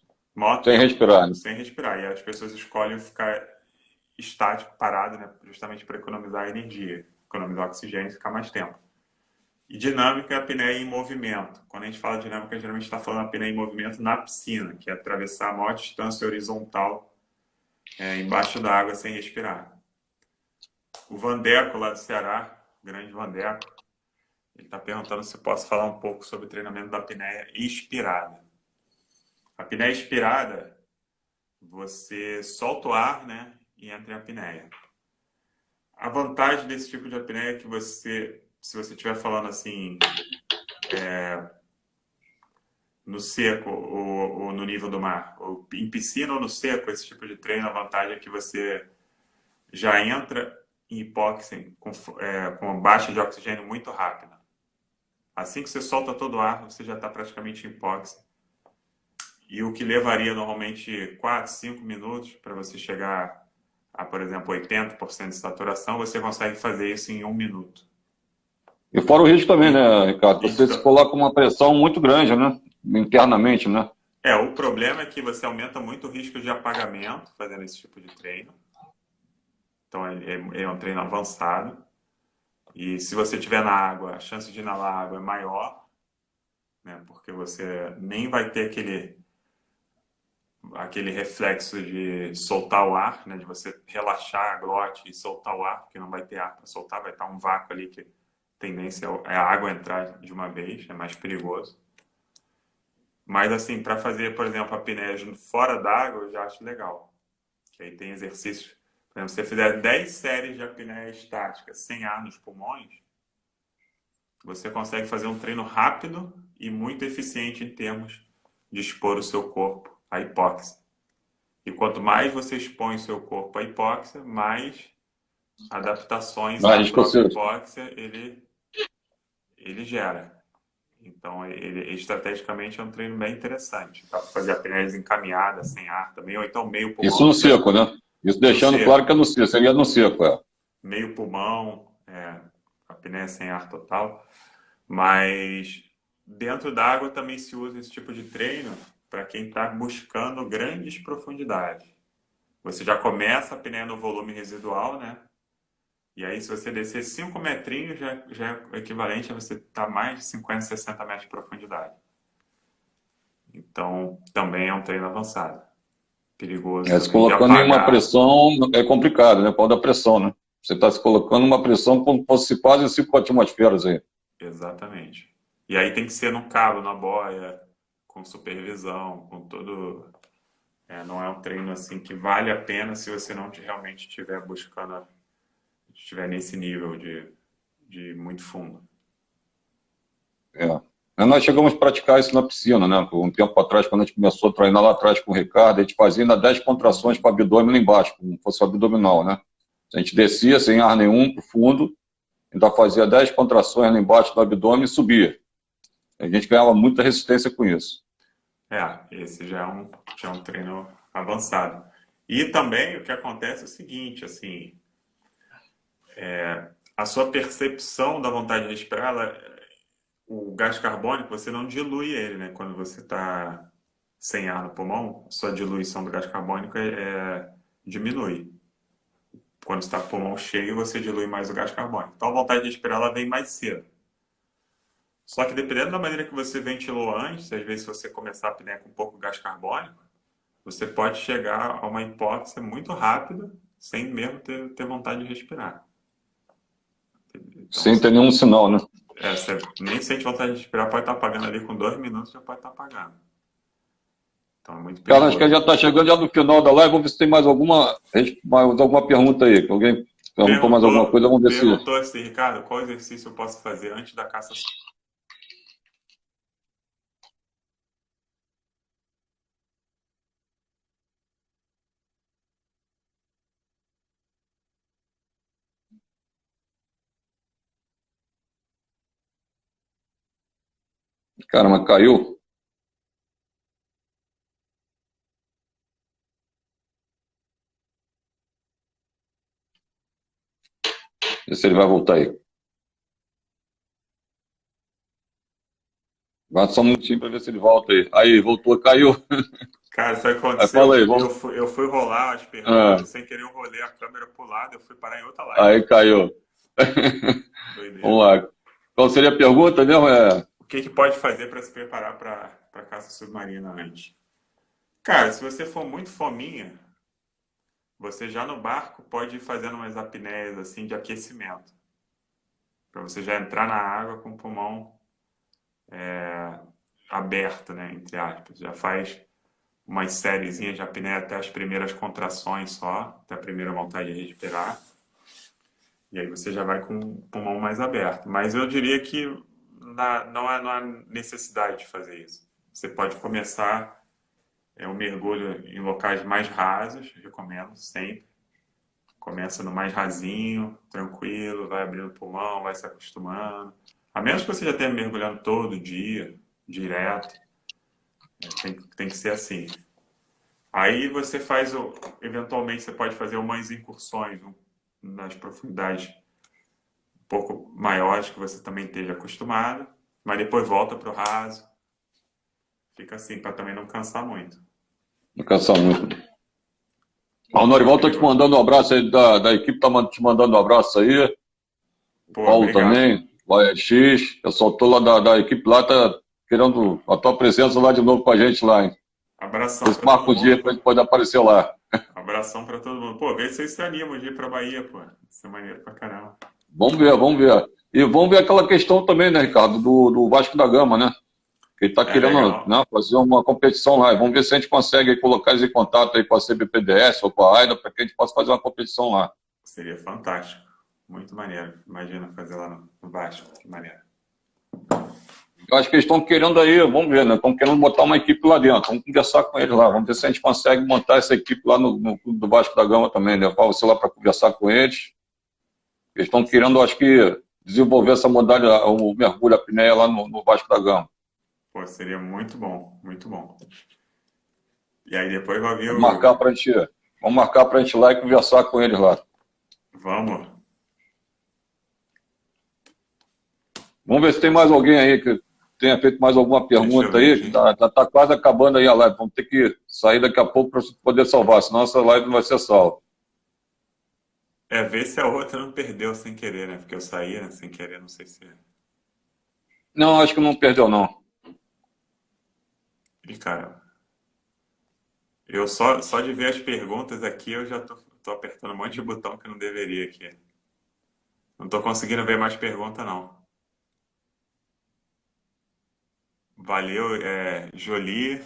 sem respirar. Né? Sem respirar. E as pessoas escolhem ficar estático, parado, né? Justamente para economizar energia, economizar oxigênio e ficar mais tempo. E dinâmica é a apneia em movimento. Quando a gente fala de dinâmica, geralmente está falando apneia em movimento na piscina, que é atravessar a maior distância horizontal embaixo da água sem respirar. O Vandeco, lá do Ceará, grande Vandeco, ele está perguntando se posso falar um pouco sobre o treinamento da apneia expirada. A apneia expirada, você solta o ar, né, e entra em apneia. A vantagem desse tipo de apneia é que você, se você estiver falando assim, no seco ou no nível do mar, ou em piscina ou no seco, esse tipo de treino, a vantagem é que você já entra em hipóxia com baixa de oxigênio muito rápida. Assim que você solta todo o ar, você já está praticamente em hipóxia. E o que levaria normalmente 4, 5 minutos para você chegar a, por exemplo, 80% de saturação, você consegue fazer isso em 1 minuto. E fora o risco também, né, Ricardo? Você se coloca uma pressão muito grande, né? Internamente, né? O problema é que você aumenta muito o risco de apagamento fazendo esse tipo de treino. Então, é um treino avançado. E se você estiver na água, a chance de inalar água é maior, né? Porque você nem vai ter aquele reflexo de soltar o ar, né? De você relaxar a glote e soltar o ar, porque não vai ter ar para soltar, vai estar um vácuo ali que a tendência é a água entrar de uma vez, é mais perigoso. Mas assim, para fazer, por exemplo, a apneia fora d'água, eu já acho legal. Que aí tem exercícios. Por exemplo, se você fizer 10 séries de apneia estática sem ar nos pulmões, você consegue fazer um treino rápido e muito eficiente em termos de expor o seu corpo à hipóxia. E quanto mais você expõe o seu corpo à hipóxia, mais adaptações à própria hipóxia ele gera. Então, ele estrategicamente é um treino bem interessante. Dá para fazer apneias encaminhadas, sem ar também, ou então meio pulmão. Isso no seco, né? Isso deixando claro que é no seco, seria no seco, Meio pulmão, apneia sem ar total. Mas dentro d'água também se usa esse tipo de treino para quem está buscando grandes profundidades. Você já começa a apneia no volume residual, né? E aí, se você descer 5 metrinhos, já é equivalente a você estar mais de 50, 60 metros de profundidade. Então, também é um treino avançado. Perigoso. Se colocando em uma pressão, é complicado, né? Pode dar pressão, né? Você está se colocando uma pressão como se fosse quase 5 atmosferas aí. Exatamente. E aí tem que ser no cabo, na boia, com supervisão, com todo. Não é um treino assim que vale a pena se você não realmente estiver buscando, estiver nesse nível de muito fundo. É. Nós chegamos a praticar isso na piscina, né? Um tempo atrás, quando a gente começou a treinar lá atrás com o Ricardo, a gente fazia ainda 10 contrações para o abdômen lá embaixo, como fosse o abdominal, né? A gente descia sem ar nenhum para o fundo, ainda fazia 10 contrações lá embaixo do abdômen e subia. A gente ganhava muita resistência com isso. Esse já é um treino avançado. E também o que acontece é o seguinte, assim, a sua percepção da vontade de respirar, o gás carbônico, você não dilui ele, né? Quando você está sem ar no pulmão, sua diluição do gás carbônico diminui. Quando está com o pulmão cheio, você dilui mais o gás carbônico. Então a vontade de respirar ela vem mais cedo. Só que dependendo da maneira que você ventilou antes, às vezes se você começar a apneia com pouco gás carbônico, você pode chegar a uma hipóxia muito rápida, sem mesmo ter vontade de respirar. Então, sem ter nenhum sinal, né? Você nem sente vontade de respirar, pode estar apagando ali com 2 minutos, já pode estar apagando. Então é muito perigoso. Cara, acho que já está chegando já no final da live. Vamos ver se tem mais alguma pergunta aí. Que alguém perguntou mais alguma coisa, vamos ver se... Perguntou assim, Ricardo, qual exercício eu posso fazer antes da caça? Caramba, caiu? Vê se ele vai voltar aí. Vai só um minutinho para ver se ele volta aí. Aí, voltou, caiu. Cara, isso aí Aí, aconteceu. fala aí, vamos... Eu fui rolar as perguntas, sem querer eu rolei a câmera pro lado, eu fui parar em outra live. Aí caiu. Vamos lá. Qual seria a pergunta mesmo? O que pode fazer para se preparar para caça submarina antes? Cara, se você for muito fominha, você já no barco pode ir fazendo umas apneias assim de aquecimento. Para você já entrar na água com o pulmão aberto, né, entre aspas. Já faz umas sériezinhas de apneia até as primeiras contrações só, até a primeira vontade de respirar. E aí você já vai com o pulmão mais aberto. Mas eu diria que não há necessidade de fazer isso. Você pode começar um mergulho em locais mais rasos, recomendo sempre. Começa no mais rasinho, tranquilo, vai abrindo o pulmão, vai se acostumando. A menos que você já tenha mergulhando todo dia, direto, tem que ser assim. Aí você eventualmente você pode fazer umas incursões nas profundidades um pouco maiores que você também esteja acostumado, mas depois volta para o raso. Fica assim, para também não cansar muito. Não cansar muito. O Norival está te mandando um abraço aí, da equipe está te mandando um abraço aí. Pô, Paulo obrigado. também, o AX, eu só tô lá da equipe lá, tá querendo a tua presença lá de novo com a gente lá, hein? Abração para Marca o todo dia mundo. pra gente poder aparecer lá. Abração para todo mundo. Pô, vê se vocês se animam de ir para Bahia, pô. Isso é maneiro pra caramba. Vamos ver, vamos ver. E vamos ver aquela questão também, né, Ricardo, do Vasco da Gama, né? Que ele está querendo, né, fazer uma competição lá. Vamos ver se a gente consegue aí colocar eles em contato aí com a CBPDS ou com a AIDA para que a gente possa fazer uma competição lá. Seria fantástico. Muito maneiro. Imagina fazer lá no Vasco. Que maneiro. Eu acho que eles estão querendo aí, vamos ver, né? Estão querendo botar uma equipe lá dentro. Vamos conversar com eles lá. Vamos ver se a gente consegue montar essa equipe lá no Clube do Vasco da Gama também, né? Para você lá para conversar com eles. Eles estão querendo, acho que, desenvolver essa modalidade, o mergulho, a apneia lá no Vasco da Gama. Pô, seria muito bom, muito bom. E aí depois vai vir Vamos marcar para a gente ir lá e conversar com eles lá. Vamos. Vamos ver se tem mais alguém aí que tenha feito mais alguma pergunta aí. Tá quase acabando aí a live. Vamos ter que sair daqui a pouco para poder salvar, senão essa live não vai ser salva. Ver se a outra não perdeu sem querer, né? Porque eu saí, né, sem querer, não sei se... Não, acho que não perdeu, não. E, cara, eu só de ver as perguntas aqui, eu já tô apertando um monte de botão que não deveria aqui. Não tô conseguindo ver mais pergunta, não. Valeu, Jolie,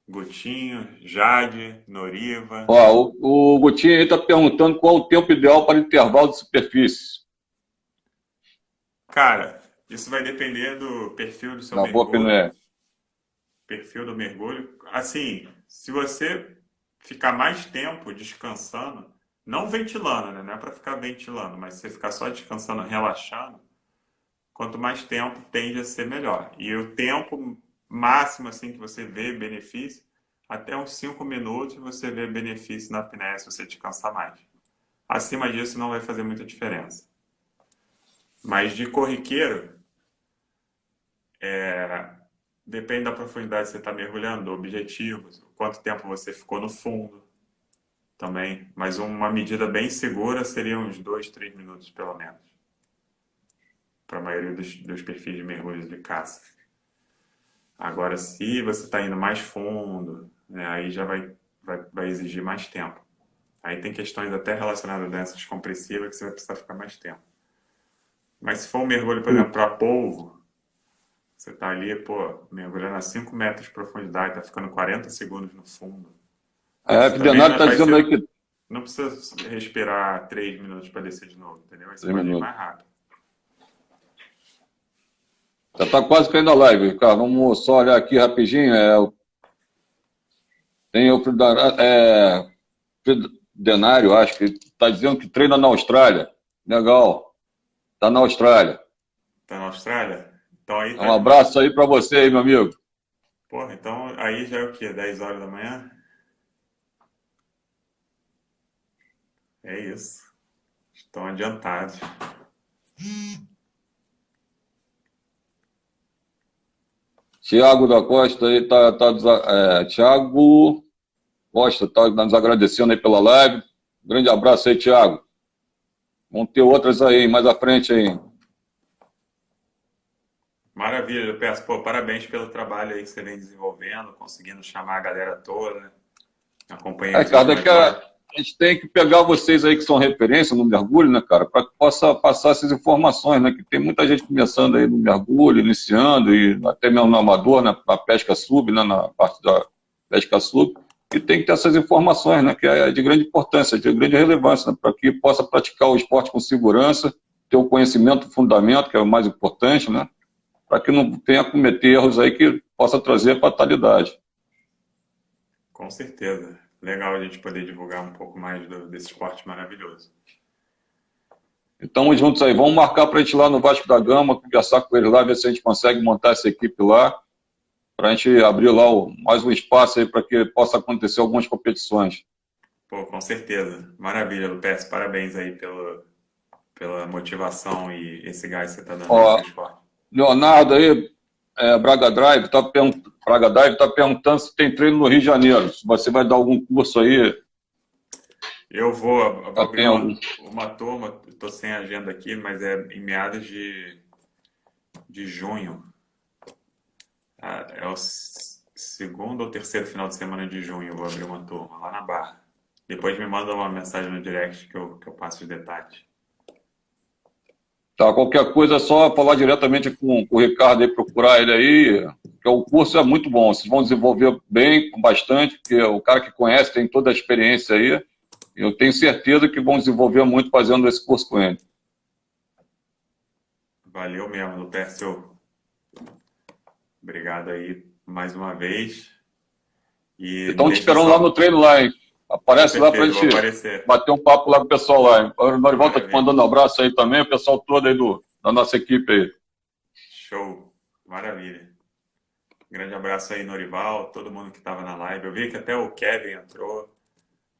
Gutinho, Jade, Noriva. Ó, o Gutinho aí está perguntando qual o tempo ideal para intervalo de superfície. Cara, isso vai depender do perfil do seu Na boa mergulho. opinião. Perfil do mergulho. Assim, se você ficar mais tempo descansando, não ventilando, né? Não é para ficar ventilando, mas se você ficar só descansando, relaxando, quanto mais tempo tende a ser melhor. E o tempo máximo assim que você vê benefício, até uns 5 minutos você vê benefício na apneia se você descansar mais. Acima disso não vai fazer muita diferença. Mas de corriqueiro, depende da profundidade que você está mergulhando, do objetivo, quanto tempo você ficou no fundo também. Mas uma medida bem segura seria uns 2, 3 minutos pelo menos. Para a maioria dos perfis de mergulho de caça. Agora, se você está indo mais fundo, né, aí já vai exigir mais tempo. Aí tem questões até relacionadas a doenças compressivas que você vai precisar ficar mais tempo. Mas se for um mergulho, por exemplo, para polvo, você está ali, mergulhando a 5 metros de profundidade, está ficando 40 segundos no fundo. Que Denário está dizendo aí que... Não precisa respirar 3 minutos para descer de novo, entendeu? Aí você 3 pode ir minutos. mais rápido. Já está quase caindo a live, Ricardo. Vamos só olhar aqui rapidinho. Tem o Denário, acho que está dizendo que treina na Austrália. Legal. Está na Austrália. Está na Austrália? Então aí Um abraço aí para você aí, meu amigo. Porra, então aí já é o quê? 10 horas da manhã? É isso. Estão adiantados. Tiago da Costa aí Tiago Costa está nos agradecendo aí pela live. Grande abraço aí, Tiago. Vão ter outras aí, mais à frente aí. Maravilha, eu peço, parabéns pelo trabalho aí que você vem desenvolvendo, conseguindo chamar a galera toda, acompanhando. Cara, a gente tem que pegar vocês aí que são referência no mergulho, né, cara, para que possa passar essas informações, né, que tem muita gente começando aí no mergulho, iniciando, e até mesmo no amador, né, na pesca sub, né, na parte da pesca sub, e tem que ter essas informações, né, que é de grande importância, de grande relevância, né, para que possa praticar o esporte com segurança, ter o conhecimento, o fundamento, que é o mais importante, né, para que não tenha a cometer erros aí que possa trazer fatalidade. Com certeza. Legal a gente poder divulgar um pouco mais desse esporte maravilhoso. E estamos juntos aí. Vamos marcar para a gente ir lá no Vasco da Gama, conversar com eles lá, ver se a gente consegue montar essa equipe lá, para a gente abrir lá mais um espaço aí para que possa acontecer algumas competições. Com certeza. Maravilha, Lupes. Parabéns aí pela motivação e esse gás que você está dando no esporte. Leonardo aí, Braga Drive está perguntando se tem treino no Rio de Janeiro. Se você vai dar algum curso aí. Eu vou abrir uma turma, estou sem agenda aqui, mas é em meados de junho. É o segundo ou terceiro final de semana de junho, eu vou abrir uma turma lá na Barra. Depois me manda uma mensagem no direct que eu passo os detalhes. Tá, qualquer coisa é só falar diretamente com o Ricardo aí, procurar ele aí, que o curso é muito bom, vocês vão desenvolver bem, bastante, porque o cara que conhece tem toda a experiência aí, eu tenho certeza que vão desenvolver muito fazendo esse curso com ele. Valeu mesmo, Lupércio. Obrigado aí mais uma vez. Estão te esperando lá no treino lá, hein? Aparece lá para a gente bater um papo lá com o pessoal lá, hein? O Norival está te mandando um abraço aí também, o pessoal todo aí da nossa equipe aí. Show, maravilha. Grande abraço aí, Norival, todo mundo que estava na live. Eu vi que até o Kevin entrou,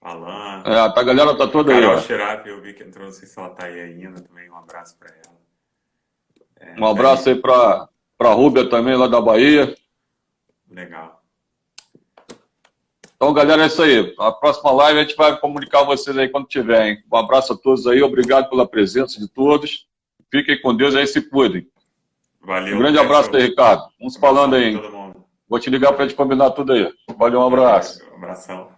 Alan. A galera tá toda aí, ó. Carol Xerapi, eu vi que entrou, não sei se ela está aí ainda também. Um abraço para ela. Um abraço aí para a Rúbia também, lá da Bahia. Legal. Então, galera, é isso aí. A próxima live a gente vai comunicar vocês aí quando tiver, hein? Um abraço a todos aí, obrigado pela presença de todos. Fiquem com Deus aí, se cuidem. Valeu. Um grande abraço aí, Ricardo. Vamos falando aí, hein? Vou te ligar para a gente combinar tudo aí. Valeu, um abraço. Um abração.